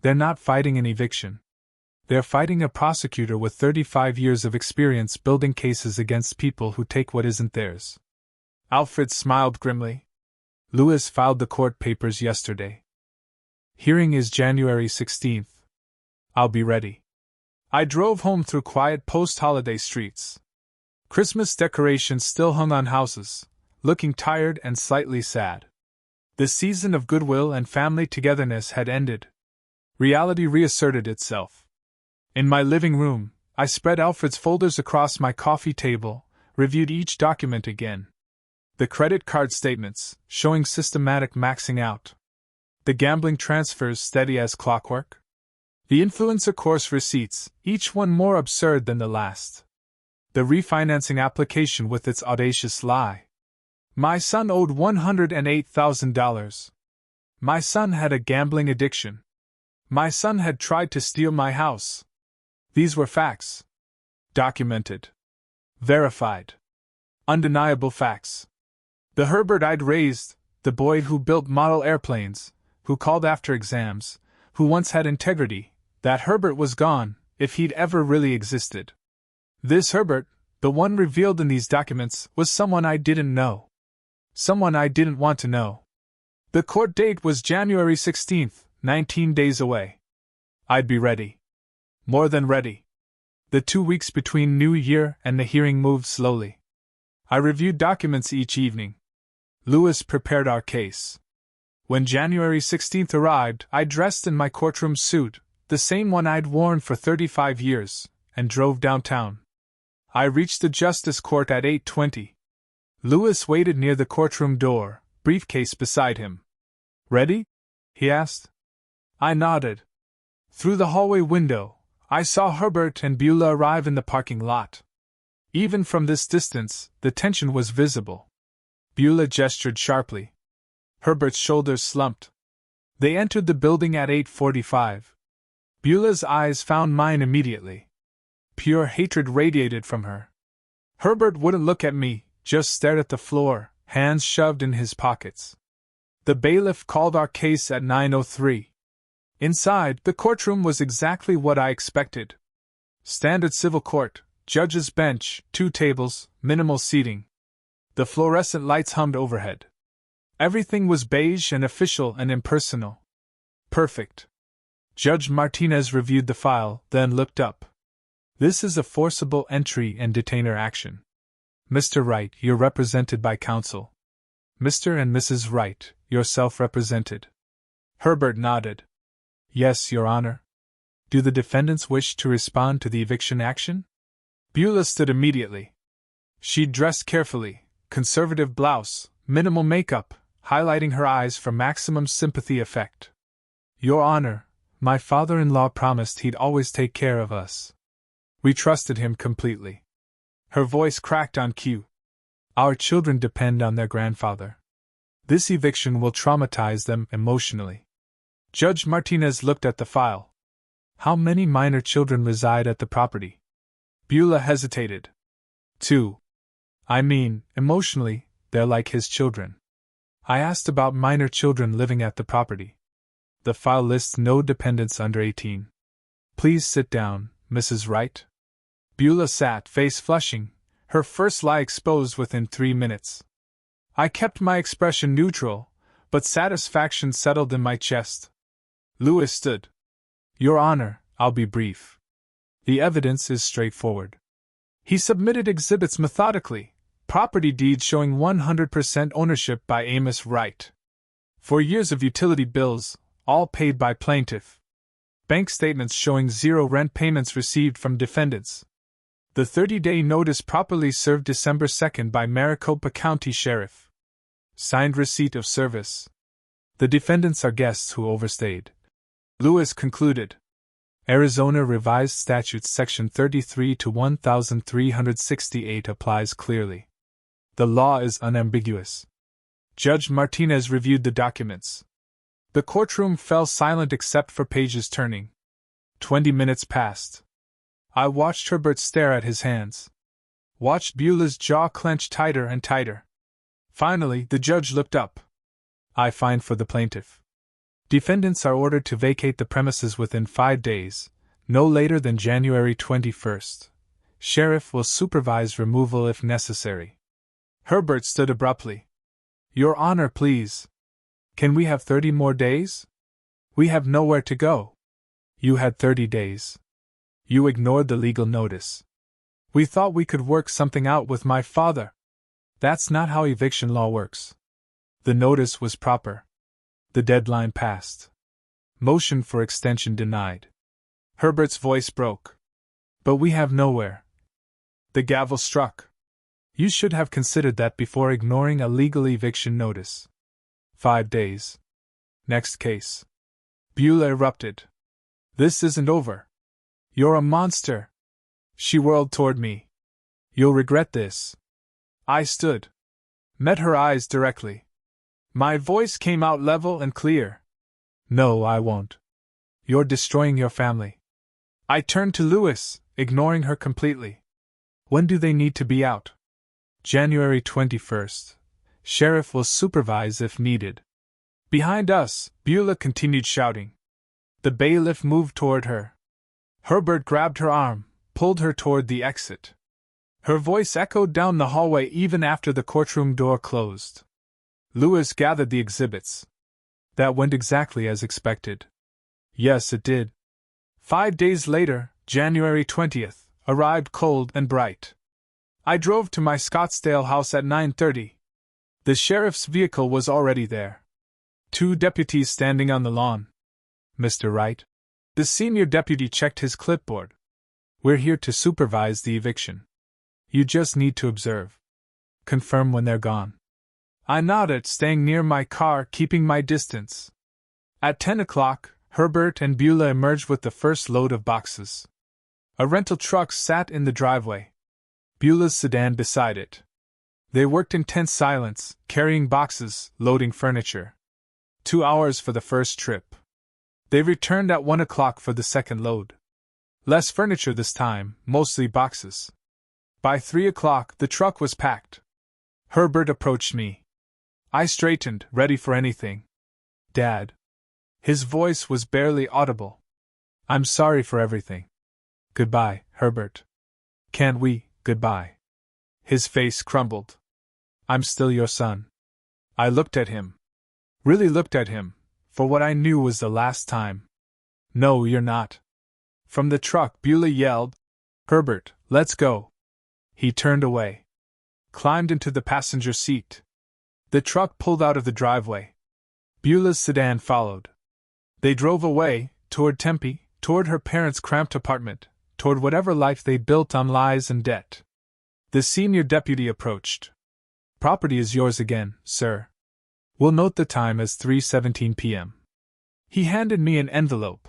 They're not fighting an eviction. They're fighting a prosecutor with 35 years of experience building cases against people who take what isn't theirs. Alfred smiled grimly. Lewis filed the court papers yesterday. Hearing is January 16th. I'll be ready. I drove home through quiet post-holiday streets. Christmas decorations still hung on houses, looking tired and slightly sad. The season of goodwill and family togetherness had ended. Reality reasserted itself. In my living room, I spread Alfred's folders across my coffee table, reviewed each document again. The credit card statements, showing systematic maxing out. The gambling transfers steady as clockwork. The influencer course receipts, each one more absurd than the last. The refinancing application with its audacious lie. My son owed $108,000. My son had a gambling addiction. My son had tried to steal my house. These were facts. Documented. Verified. Undeniable facts. The Herbert I'd raised, the boy who built model airplanes, who called after exams, who once had integrity, that Herbert was gone, if he'd ever really existed. This Herbert, the one revealed in these documents, was someone I didn't know. Someone I didn't want to know. The court date was January 16th, 19 days away. I'd be ready. More than ready. The 2 weeks between New Year and the hearing moved slowly. I reviewed documents each evening. Lewis prepared our case. When January 16th arrived, I dressed in my courtroom suit, the same one I'd worn for 35 years, and drove downtown. I reached the Justice Court at 8:20. Lewis waited near the courtroom door, briefcase beside him. Ready? He asked. I nodded. Through the hallway window, I saw Herbert and Beulah arrive in the parking lot. Even from this distance, the tension was visible. Beulah gestured sharply. Herbert's shoulders slumped. They entered the building at 8:45. Beulah's eyes found mine immediately. Pure hatred radiated from her. Herbert wouldn't look at me, just stared at the floor, hands shoved in his pockets. The bailiff called our case at 9:03. Inside, the courtroom was exactly what I expected. Standard civil court, judge's bench, 2 tables, minimal seating. The fluorescent lights hummed overhead. Everything was beige and official and impersonal. Perfect. Judge Martinez reviewed the file, then looked up. This is a forcible entry and detainer action. Mr. Wright, you're represented by counsel. Mr. and Mrs. Wright, you're self-represented. Herbert nodded. Yes, Your Honor. Do the defendants wish to respond to the eviction action? Beulah stood immediately. She'd dressed carefully, conservative blouse, minimal makeup, highlighting her eyes for maximum sympathy effect. Your Honor, my father-in-law promised he'd always take care of us. We trusted him completely. Her voice cracked on cue. Our children depend on their grandfather. This eviction will traumatize them emotionally. Judge Martinez looked at the file. How many minor children reside at the property? Beulah hesitated. 2. I mean, emotionally, they're like his children. I asked about minor children living at the property. The file lists no dependents under 18. Please sit down, Mrs. Wright. Beulah sat, face flushing, her first lie exposed within 3 minutes. I kept my expression neutral, but satisfaction settled in my chest. Lewis stood. Your Honor, I'll be brief. The evidence is straightforward. He submitted exhibits methodically, property deeds showing 100% ownership by Amos Wright. 4 years of utility bills, all paid by plaintiff. Bank statements showing 0 rent payments received from defendants. The 30-day notice properly served December 2nd by Maricopa County Sheriff. Signed receipt of service. The defendants are guests who overstayed. Lewis concluded. Arizona Revised Statutes Section 33 to 1368 applies clearly. The law is unambiguous. Judge Martinez reviewed the documents. The courtroom fell silent except for pages turning. 20 minutes passed. I watched Herbert stare at his hands. Watched Beulah's jaw clench tighter and tighter. Finally, the judge looked up. I find for the plaintiff. Defendants are ordered to vacate the premises within 5 days, no later than January 21st. Sheriff will supervise removal if necessary. Herbert stood abruptly. Your Honor, please. Can we have 30 more days? We have nowhere to go. You had 30 days. You ignored the legal notice. We thought we could work something out with my father. That's not how eviction law works. The notice was proper. The deadline passed. Motion for extension denied. Herbert's voice broke. But we have nowhere. The gavel struck. You should have considered that before ignoring a legal eviction notice. 5 days. Next case. Beulah erupted. This isn't over. You're a monster. She whirled toward me. You'll regret this. I stood. Met her eyes directly. My voice came out level and clear. No, I won't. You're destroying your family. I turned to Lewis, ignoring her completely. When do they need to be out? January 21st. Sheriff will supervise if needed. Behind us, Beulah continued shouting. The bailiff moved toward her. Herbert grabbed her arm, pulled her toward the exit. Her voice echoed down the hallway even after the courtroom door closed. Lewis gathered the exhibits. That went exactly as expected. Yes, it did. 5 days later, January 20th, arrived cold and bright. I drove to my Scottsdale house at 9:30. The sheriff's vehicle was already there. 2 deputies standing on the lawn. Mr. Wright? The senior deputy checked his clipboard. We're here to supervise the eviction. You just need to observe. Confirm when they're gone. I nodded, staying near my car, keeping my distance. At 10 o'clock, Herbert and Beulah emerged with the first load of boxes. A rental truck sat in the driveway. Beulah's sedan beside it. They worked in tense silence, carrying boxes, loading furniture. 2 hours for the first trip. They returned at 1 o'clock for the second load. Less furniture this time, mostly boxes. By 3 o'clock, the truck was packed. Herbert approached me. I straightened, ready for anything. Dad. His voice was barely audible. I'm sorry for everything. Goodbye, Herbert. Can't we, goodbye. His face crumbled. I'm still your son. I looked at him. Really looked at him, for what I knew was the last time. No, you're not. From the truck, Beulah yelled, Herbert, let's go. He turned away. Climbed into the passenger seat. The truck pulled out of the driveway. Beulah's sedan followed. They drove away, toward Tempe, toward her parents' cramped apartment, toward whatever life they built on lies and debt. The senior deputy approached. Property is yours again, sir. We'll note the time as 3:17 p.m. He handed me an envelope.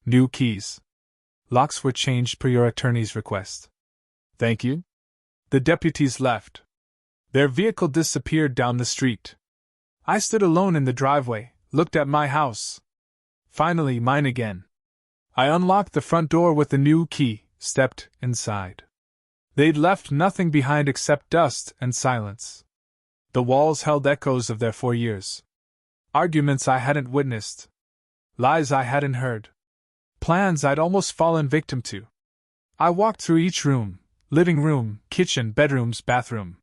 New keys. Locks were changed per your attorney's request. Thank you. The deputies left. Their vehicle disappeared down the street. I stood alone in the driveway, looked at my house. Finally, mine again. I unlocked the front door with the new key, stepped inside. They'd left nothing behind except dust and silence. The walls held echoes of their 4 years. Arguments I hadn't witnessed. Lies I hadn't heard. Plans I'd almost fallen victim to. I walked through each room, living room, kitchen, bedrooms, bathroom.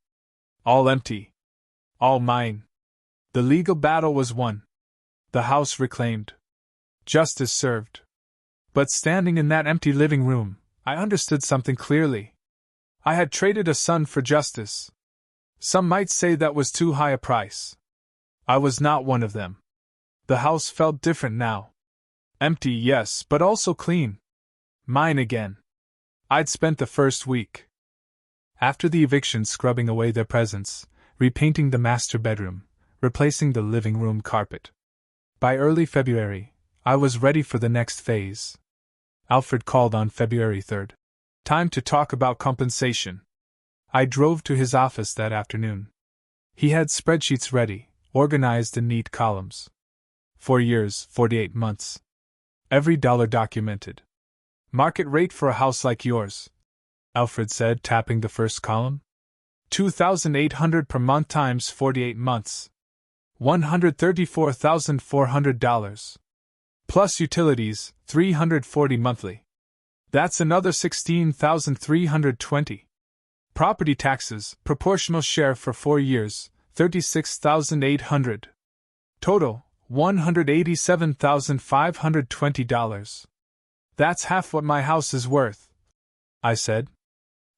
All empty. All mine. The legal battle was won. The house reclaimed. Justice served. But standing in that empty living room, I understood something clearly. I had traded a son for justice. Some might say that was too high a price. I was not one of them. The house felt different now. Empty, yes, but also clean. Mine again. I'd spent the first week after the eviction scrubbing away their presence, repainting the master bedroom, replacing the living room carpet. By early February, I was ready for the next phase. Alfred called on February 3rd. Time to talk about compensation. I drove to his office that afternoon. He had spreadsheets ready, organized in neat columns. 4 years, 48 months. Every dollar documented. Market rate for a house like yours, Alfred said, tapping the first column. $2,800 per month times 48 months. $134,400. Plus utilities, $340 monthly. That's another $16,320. Property taxes, proportional share for 4 years, $36,800. Total, $187,520. That's half what my house is worth, I said.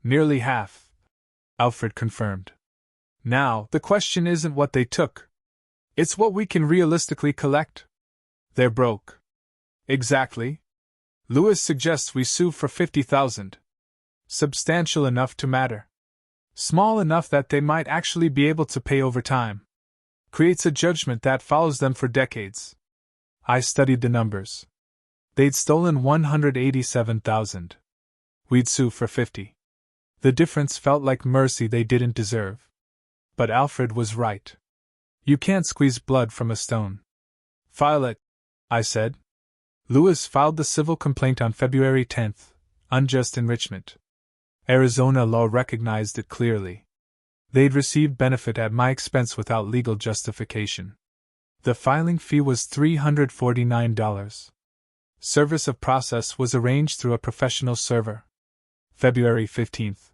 Nearly half, Alfred confirmed. Now, the question isn't what they took. It's what we can realistically collect. They're broke. Exactly. Lewis suggests we sue for $50,000. Substantial enough to matter. Small enough that they might actually be able to pay over time. Creates a judgment that follows them for decades. I studied the numbers. They'd stolen $187,000. We'd sue for $50,000. The difference felt like mercy they didn't deserve. But Alfred was right. You can't squeeze blood from a stone. File it, I said. Lewis filed the civil complaint on February 10th, unjust enrichment. Arizona law recognized it clearly. They'd received benefit at my expense without legal justification. The filing fee was $349. Service of process was arranged through a professional server. February 15th.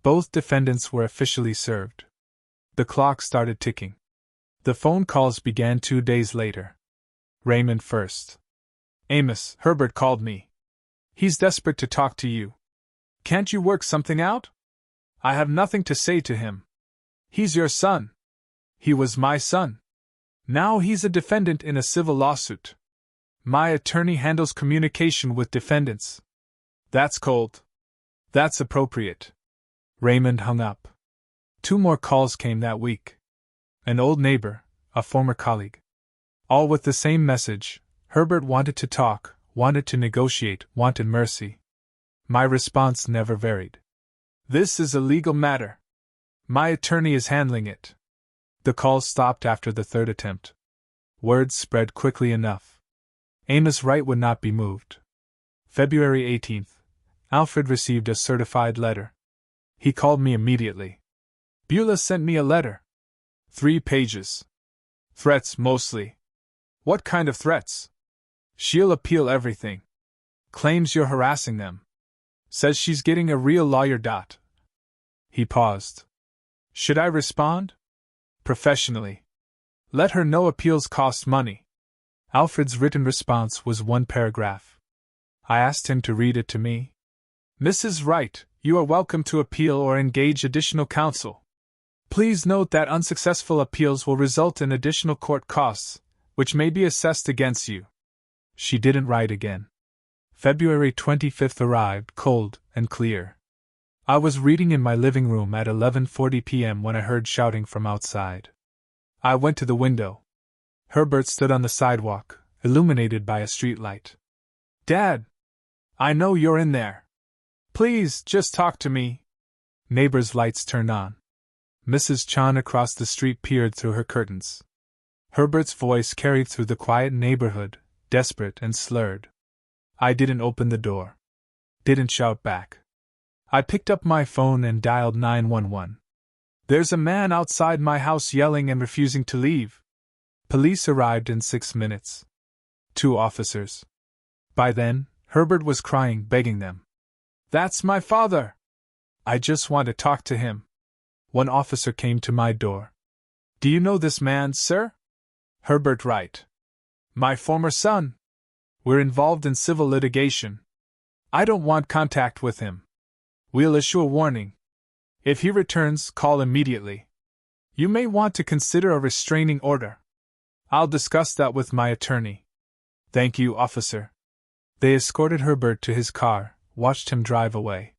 Both defendants were officially served. The clock started ticking. The phone calls began 2 days later. Raymond first. Amos, Herbert called me. He's desperate to talk to you. Can't you work something out? I have nothing to say to him. He's your son. He was my son. Now he's a defendant in a civil lawsuit. My attorney handles communication with defendants. That's cold. That's appropriate. Raymond hung up. 2 more calls came that week. An old neighbor, a former colleague. All with the same message. Herbert wanted to talk, wanted to negotiate, wanted mercy. My response never varied. This is a legal matter. My attorney is handling it. The calls stopped after the 3rd attempt. Words spread quickly enough. Amos Wright would not be moved. February 18th. Alfred received a certified letter. He called me immediately. Beulah sent me a letter. 3 pages. Threats, mostly. What kind of threats? She'll appeal everything. Claims you're harassing them. Says she's getting a real lawyer. He paused. Should I respond? Professionally. Let her know appeals cost money. Alfred's written response was 1 paragraph. I asked him to read it to me. Mrs. Wright, you are welcome to appeal or engage additional counsel. Please note that unsuccessful appeals will result in additional court costs, which may be assessed against you. She didn't write again. February 25th arrived, cold and clear. I was reading in my living room at 11:40 p.m. when I heard shouting from outside. I went to the window. Herbert stood on the sidewalk, illuminated by a streetlight. Dad! I know you're in there. Please, just talk to me. Neighbors' lights turned on. Mrs. Chan across the street peered through her curtains. Herbert's voice carried through the quiet neighborhood, desperate and slurred. I didn't open the door. Didn't shout back. I picked up my phone and dialed 911. There's a man outside my house yelling and refusing to leave. Police arrived in 6 minutes. 2 officers. By then, Herbert was crying, begging them. That's my father! I just want to talk to him. 1 officer came to my door. Do you know this man, sir? Herbert Wright. My former son. We're involved in civil litigation. I don't want contact with him. We'll issue a warning, If he returns, call immediately. You may want to consider a restraining order. I'll discuss that with my attorney. Thank you, officer. They escorted Herbert to his car, watched him drive away.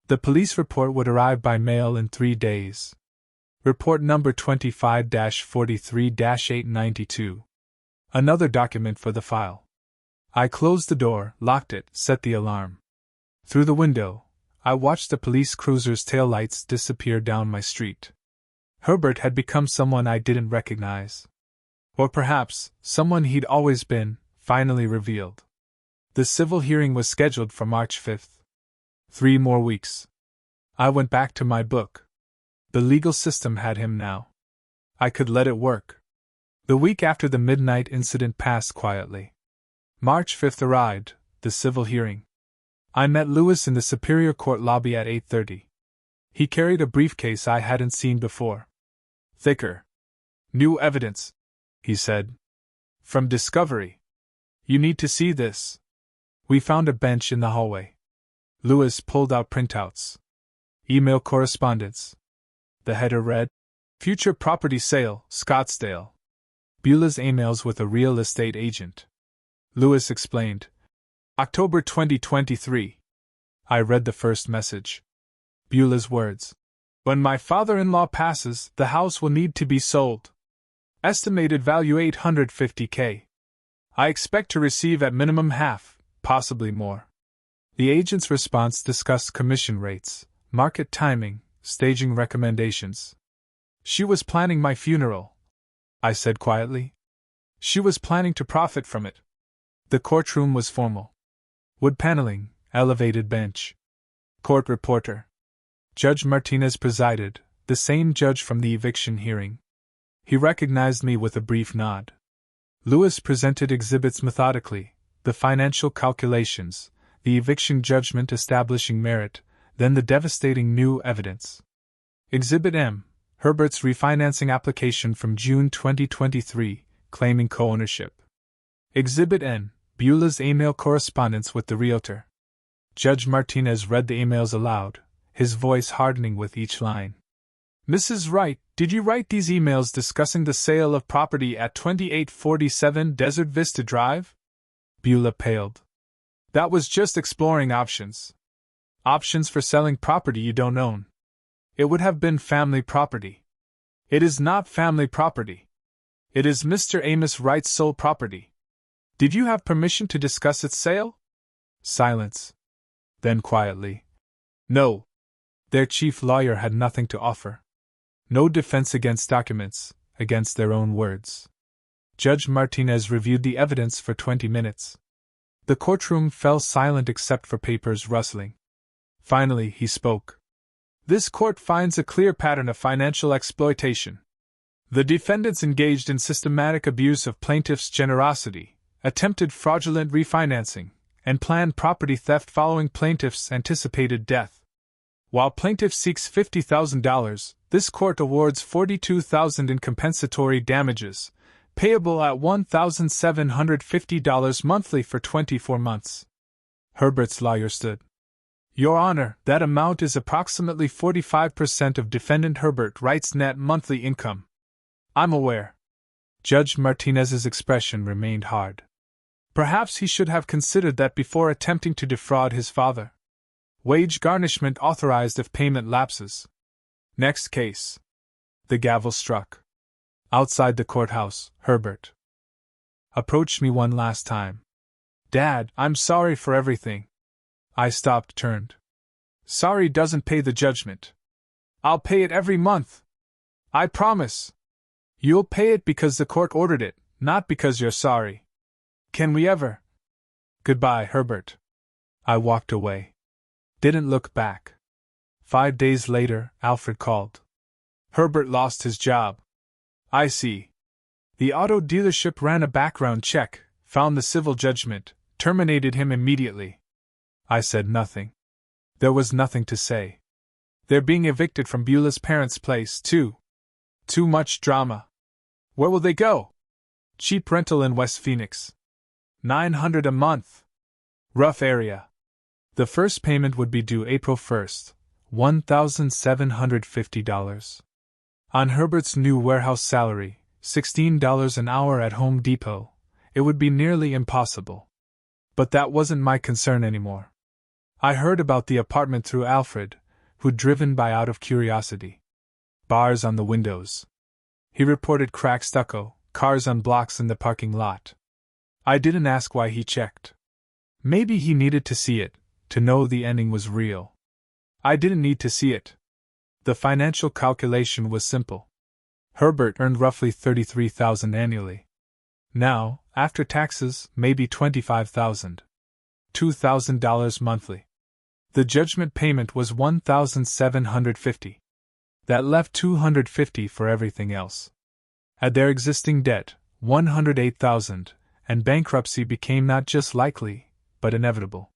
The police report would arrive by mail in 3 days. Report number 25-43-892. Another document for the file. I closed the door, locked it, set the alarm. Through the window, I watched the police cruiser's taillights disappear down my street. Herbert had become someone I didn't recognize. Or perhaps, someone he'd always been, finally revealed. The civil hearing was scheduled for March 5th. 3 more weeks. I went back to my book. The legal system had him now. I could let it work. The week after the midnight incident passed quietly. March 5th arrived, the civil hearing. I met Lewis in the Superior Court lobby at 8:30. He carried a briefcase I hadn't seen before. Thicker. New evidence, he said. From Discovery. You need to see this. We found a bench in the hallway. Lewis pulled out printouts. Email correspondence. The header read, Future Property Sale, Scottsdale. Beulah's emails with a real estate agent. Lewis explained. October 2023. I read the first message. Beulah's words. When my father-in-law passes, the house will need to be sold. Estimated value $850K. I expect to receive at minimum half, possibly more. The agent's response discussed commission rates, market timing, staging recommendations. She was planning my funeral, I said quietly. She was planning to profit from it. The courtroom was formal. Wood paneling, elevated bench. Court reporter. Judge Martinez presided, the same judge from the eviction hearing. He recognized me with a brief nod. Lewis presented exhibits methodically, the financial calculations, the eviction judgment establishing merit, then the devastating new evidence. Exhibit M, Herbert's refinancing application from June 2023, claiming co-ownership. Exhibit N, Beulah's email correspondence with the realtor. Judge Martinez read the emails aloud, his voice hardening with each line. Mrs. Wright, did you write these emails discussing the sale of property at 2847 Desert Vista Drive? Beulah paled. That was just exploring options. Options for selling property you don't own. It would have been family property. It is not family property. It is Mr. Amos Wright's sole property. Did you have permission to discuss its sale? Silence. Then quietly. No. Their chief lawyer had nothing to offer. No defense against documents, against their own words. Judge Martinez reviewed the evidence for 20 minutes. The courtroom fell silent except for papers rustling. Finally, he spoke. This court finds a clear pattern of financial exploitation. The defendants engaged in systematic abuse of plaintiff's generosity, attempted fraudulent refinancing, and planned property theft following plaintiff's anticipated death. While plaintiff seeks $50,000, this court awards $42,000 in compensatory damages, payable at $1,750 monthly for 24 months. Herbert's lawyer stood. Your Honor, that amount is approximately 45% of defendant Herbert Wright's net monthly income. I'm aware. Judge Martinez's expression remained hard. Perhaps he should have considered that before attempting to defraud his father. Wage garnishment authorized if payment lapses. Next case. The gavel struck. Outside the courthouse, Herbert approached me one last time. Dad, I'm sorry for everything. I stopped, turned. Sorry doesn't pay the judgment. I'll pay it every month. I promise. You'll pay it because the court ordered it, not because you're sorry. Can we ever? Goodbye, Herbert. I walked away. Didn't look back. 5 days later, Alfred called. Herbert lost his job. I see. The auto dealership ran a background check, found the civil judgment, terminated him immediately. I said nothing. There was nothing to say. They're being evicted from Beulah's parents' place, too. Too much drama. Where will they go? Cheap rental in West Phoenix. $900 a month. Rough area. The first payment would be due April 1st, $1,750. On Herbert's new warehouse salary, $16 an hour at Home Depot, it would be nearly impossible. But that wasn't my concern anymore. I heard about the apartment through Alfred, who'd driven by out of curiosity. Bars on the windows. He reported cracked stucco, cars on blocks in the parking lot. I didn't ask why he checked. Maybe he needed to see it, to know the ending was real. I didn't need to see it. The financial calculation was simple. Herbert earned roughly $33,000 annually. Now, after taxes, maybe $25,000. $2,000 monthly. The judgment payment was $1,750. That left $250 for everything else. Add their existing debt, $108,000, and bankruptcy became not just likely, but inevitable.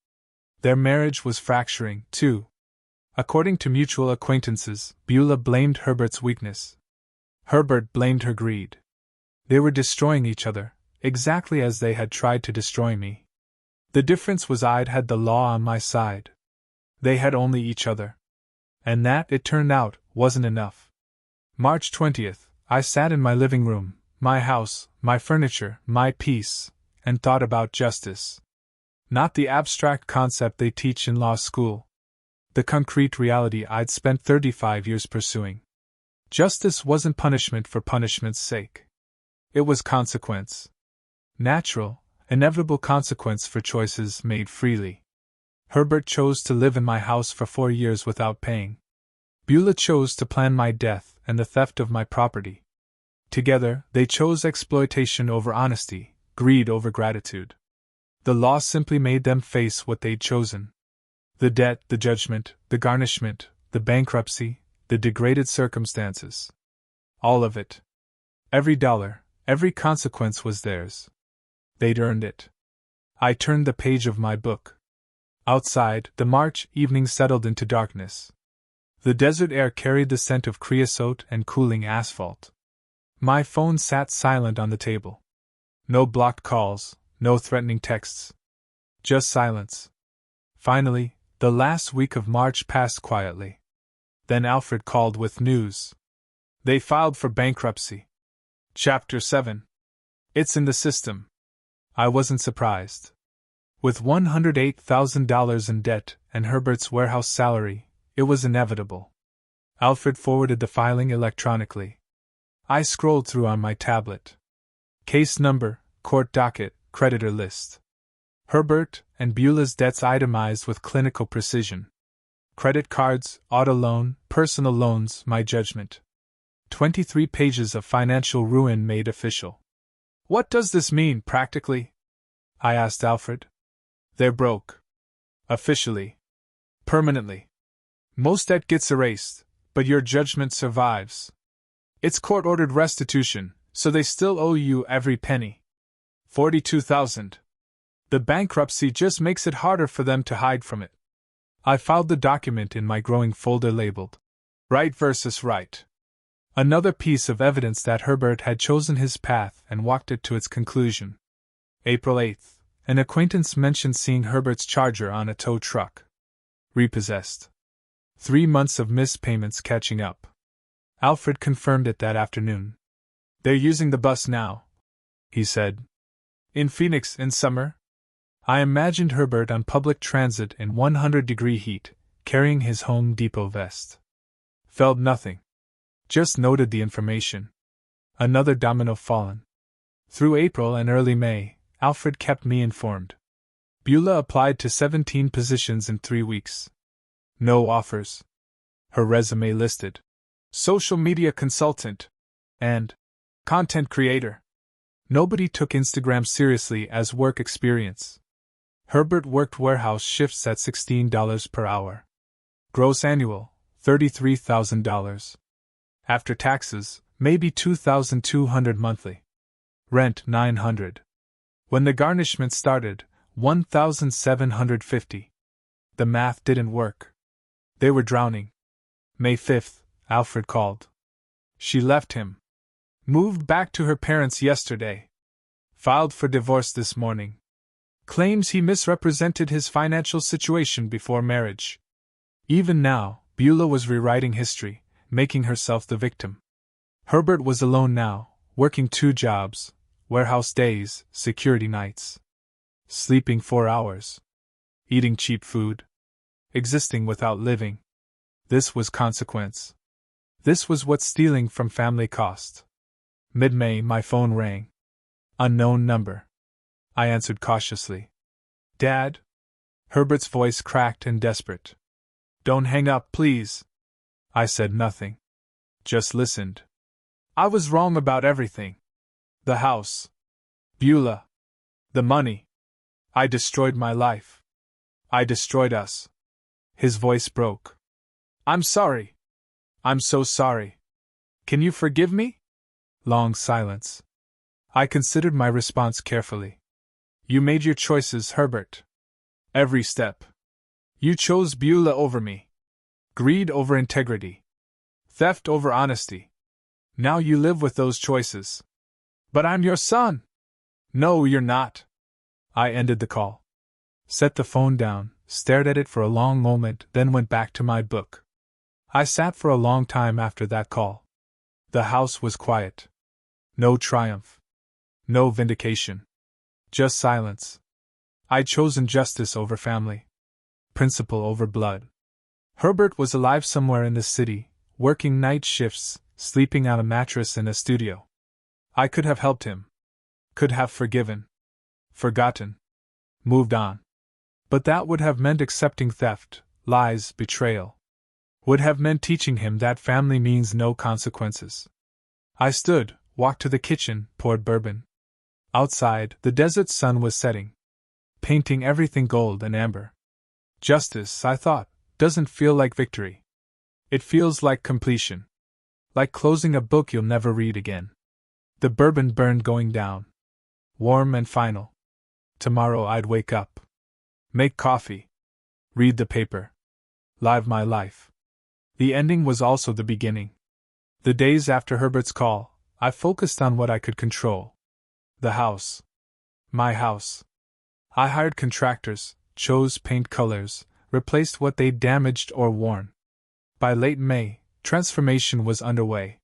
Their marriage was fracturing, too. According to mutual acquaintances, Beulah blamed Herbert's weakness. Herbert blamed her greed. They were destroying each other, exactly as they had tried to destroy me. The difference was I'd had the law on my side. They had only each other. And that, it turned out, wasn't enough. March 20th, I sat in my living room, my house, my furniture, my peace, and thought about justice. Not the abstract concept they teach in law school. The concrete reality I'd spent 35 years pursuing. Justice wasn't punishment for punishment's sake. It was consequence. Natural, inevitable consequence for choices made freely. Herbert chose to live in my house for 4 years without paying. Beulah chose to plan my death and the theft of my property. Together, they chose exploitation over honesty, greed over gratitude. The law simply made them face what they'd chosen. The debt, the judgment, the garnishment, the bankruptcy, the degraded circumstances. All of it. Every dollar, every consequence was theirs. They'd earned it. I turned the page of my book. Outside, the March evening settled into darkness. The desert air carried the scent of creosote and cooling asphalt. My phone sat silent on the table. No blocked calls, no threatening texts. Just silence. Finally, the last week of March passed quietly. Then Alfred called with news. They filed for bankruptcy. Chapter 7. It's in the system. I wasn't surprised. With $108,000 in debt and Herbert's warehouse salary, it was inevitable. Alfred forwarded the filing electronically. I scrolled through on my tablet. Case number, court docket, creditor list. Herbert and Beulah's debts itemized with clinical precision. Credit cards, auto loan, personal loans, my judgment. 23 pages of financial ruin made official. What does this mean, practically? I asked Alfred. They're broke. Officially. Permanently. Most debt gets erased, but your judgment survives. It's court-ordered restitution, so they still owe you every penny. $42,000. The bankruptcy just makes it harder for them to hide from it. I filed the document in my growing folder labeled Right versus Right. Another piece of evidence that Herbert had chosen his path and walked it to its conclusion. April 8th, an acquaintance mentioned seeing Herbert's Charger on a tow truck. Repossessed. 3 months of missed payments catching up. Alfred confirmed it that afternoon. They're using the bus now, he said. In Phoenix in summer? I imagined Herbert on public transit in 100-degree heat, carrying his Home Depot vest. Felt nothing. Just noted the information. Another domino fallen. Through April and early May, Alfred kept me informed. Beulah applied to 17 positions in 3 weeks. No offers. Her resume listed social media consultant and content creator. Nobody took Instagram seriously as work experience. Herbert worked warehouse shifts at $16 per hour. Gross annual, $33,000. After taxes, maybe $2,200 monthly. Rent $900. When the garnishment started, $1,750. The math didn't work. They were drowning. May 5th, Alfred called. She left him. Moved back to her parents yesterday. Filed for divorce this morning. Claims he misrepresented his financial situation before marriage. Even now, Beulah was rewriting history, making herself the victim. Herbert was alone now, working 2 jobs, warehouse days, security nights. Sleeping 4 hours. Eating cheap food. Existing without living. This was consequence. This was what stealing from family cost. Mid-May, my phone rang. Unknown number. I answered cautiously. Dad? Herbert's voice cracked and desperate. Don't hang up, please. I said nothing. Just listened. I was wrong about everything. The house. Beulah. The money. I destroyed my life. I destroyed us. His voice broke. I'm sorry. I'm so sorry. Can you forgive me? Long silence. I considered my response carefully. You made your choices, Herbert. Every step. You chose Beulah over me. Greed over integrity. Theft over honesty. Now you live with those choices. But I'm your son. No, you're not. I ended the call. Set the phone down, stared at it for a long moment, then went back to my book. I sat for a long time after that call. The house was quiet. No triumph. No vindication. Just silence. I'd chosen justice over family. Principle over blood. Herbert was alive somewhere in the city, working night shifts, sleeping on a mattress in a studio. I could have helped him. Could have forgiven. Forgotten. Moved on. But that would have meant accepting theft, lies, betrayal. Would have meant teaching him that family means no consequences. I stood, walked to the kitchen, poured bourbon. Outside, the desert sun was setting, painting everything gold and amber. Justice, I thought, doesn't feel like victory. It feels like completion. Like closing a book you'll never read again. The bourbon burned going down. Warm and final. Tomorrow I'd wake up. Make coffee. Read the paper. Live my life. The ending was also the beginning. The days after Herbert's call, I focused on what I could control. The house. My house. I hired contractors, chose paint colors, replaced what they'd damaged or worn. By late May, transformation was underway.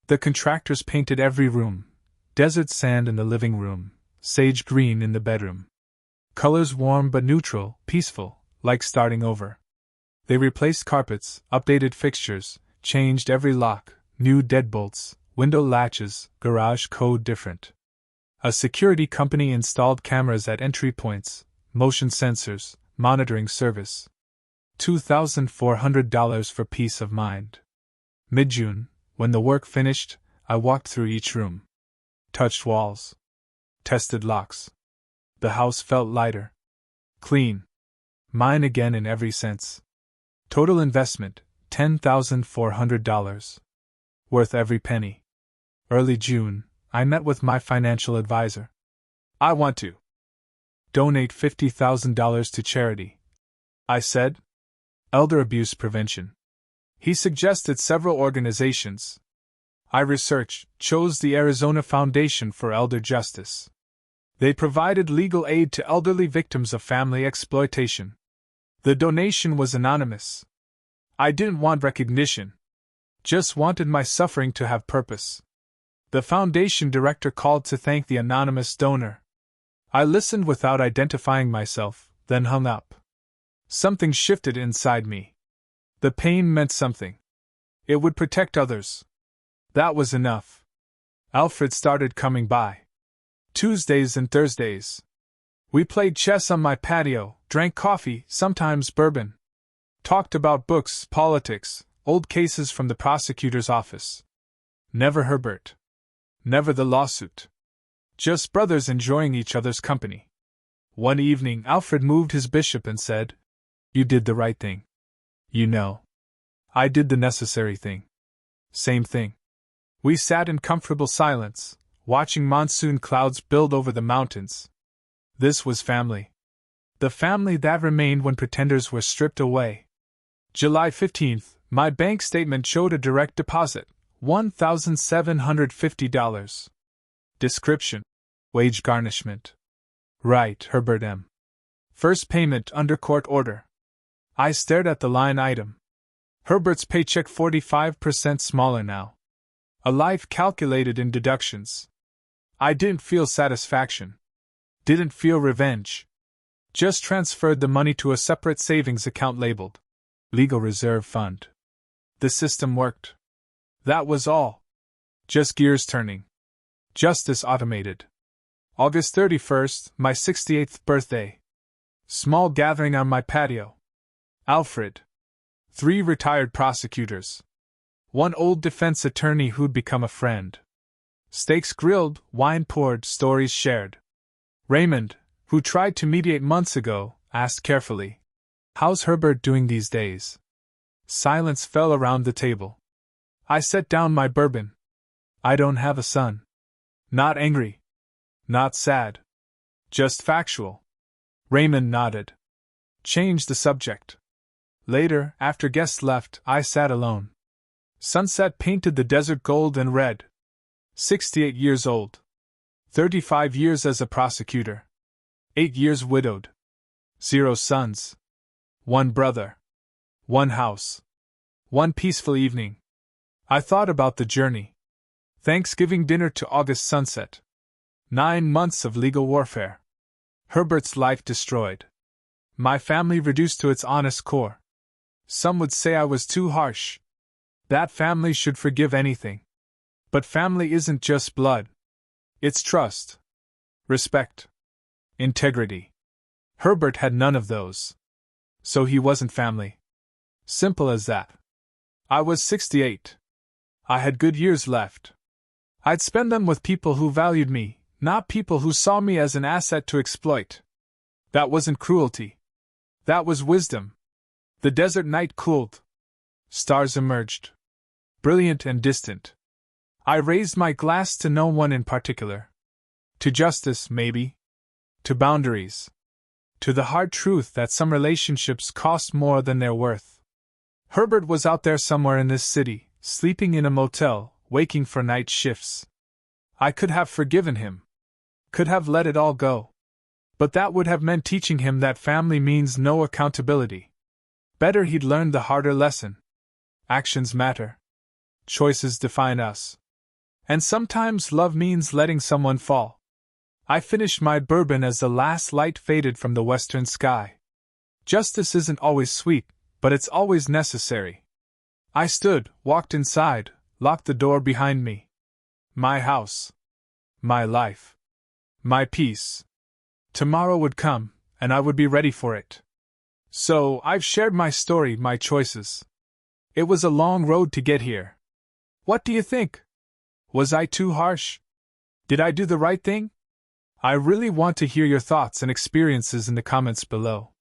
The contractors painted every room. Desert sand in the living room, sage green in the bedroom. Colors warm but neutral, peaceful, like starting over. They replaced carpets, updated fixtures, changed every lock, new deadbolts, window latches, garage code different. A security company installed cameras at entry points, motion sensors, monitoring service. $2,400 for peace of mind. Mid-June, when the work finished, I walked through each room. Touched walls. Tested locks. The house felt lighter. Clean. Mine again in every sense. Total investment, $10,400. Worth every penny. Early June, I met with my financial advisor. I want to donate $50,000 to charity, I said. Elder abuse prevention. He suggested several organizations. I researched, chose the Arizona Foundation for Elder Justice. They provided legal aid to elderly victims of family exploitation. The donation was anonymous. I didn't want recognition. Just wanted my suffering to have purpose. The foundation director called to thank the anonymous donor. I listened without identifying myself, then hung up. Something shifted inside me. The pain meant something. It would protect others. That was enough. Alfred started coming by. Tuesdays and Thursdays. We played chess on my patio, drank coffee, sometimes bourbon. Talked about books, politics, old cases from the prosecutor's office. Never Herbert. Never the lawsuit. Just brothers enjoying each other's company. One evening, Alfred moved his bishop and said, "You did the right thing. You know. I did the necessary thing." Same thing. We sat in comfortable silence, watching monsoon clouds build over the mountains. This was family. The family that remained when pretenders were stripped away. July 15th, my bank statement showed a direct deposit, $1,750. Description: wage garnishment. Right, Herbert M. First payment under court order. I stared at the line item. Herbert's paycheck 45% smaller now. A life calculated in deductions. I didn't feel satisfaction. Didn't feel revenge. Just transferred the money to a separate savings account labeled Legal Reserve Fund. The system worked. That was all. Just gears turning. Justice automated. August 31st, my 68th birthday. Small gathering on my patio. Alfred. 3 retired prosecutors. 1 old defense attorney who'd become a friend. Steaks grilled, wine poured, stories shared. Raymond, who tried to mediate months ago, asked carefully, "How's Herbert doing these days?" Silence fell around the table. I set down my bourbon. I don't have a son. Not angry. Not sad. Just factual. Raymond nodded. Changed the subject. Later, after guests left, I sat alone. Sunset painted the desert gold and red. 68 years old. 35 years as a prosecutor. 8 years widowed. 0 sons. 1 brother. 1 house. 1 peaceful evening. I thought about the journey. Thanksgiving dinner to August sunset. 9 months of legal warfare. Herbert's life destroyed. My family reduced to its honest core. Some would say I was too harsh. That family should forgive anything. But family isn't just blood. It's trust. Respect. Integrity. Herbert had none of those. So he wasn't family. Simple as that. I was 68. I had good years left. I'd spend them with people who valued me, not people who saw me as an asset to exploit. That wasn't cruelty. That was wisdom. The desert night cooled. Stars emerged. Brilliant and distant. I raised my glass to no one in particular. To justice, maybe. To boundaries. To the hard truth that some relationships cost more than they're worth. Herbert was out there somewhere in this city, sleeping in a motel, waking for night shifts. I could have forgiven him. Could have let it all go. But that would have meant teaching him that family means no accountability. Better he'd learned the harder lesson. Actions matter. Choices define us. And sometimes love means letting someone fall. I finished my bourbon as the last light faded from the western sky. Justice isn't always sweet, but it's always necessary. I stood, walked inside, locked the door behind me. My house. My life. My peace. Tomorrow would come, and I would be ready for it. So, I've shared my story, my choices. It was a long road to get here. What do you think? Was I too harsh? Did I do the right thing? I really want to hear your thoughts and experiences in the comments below.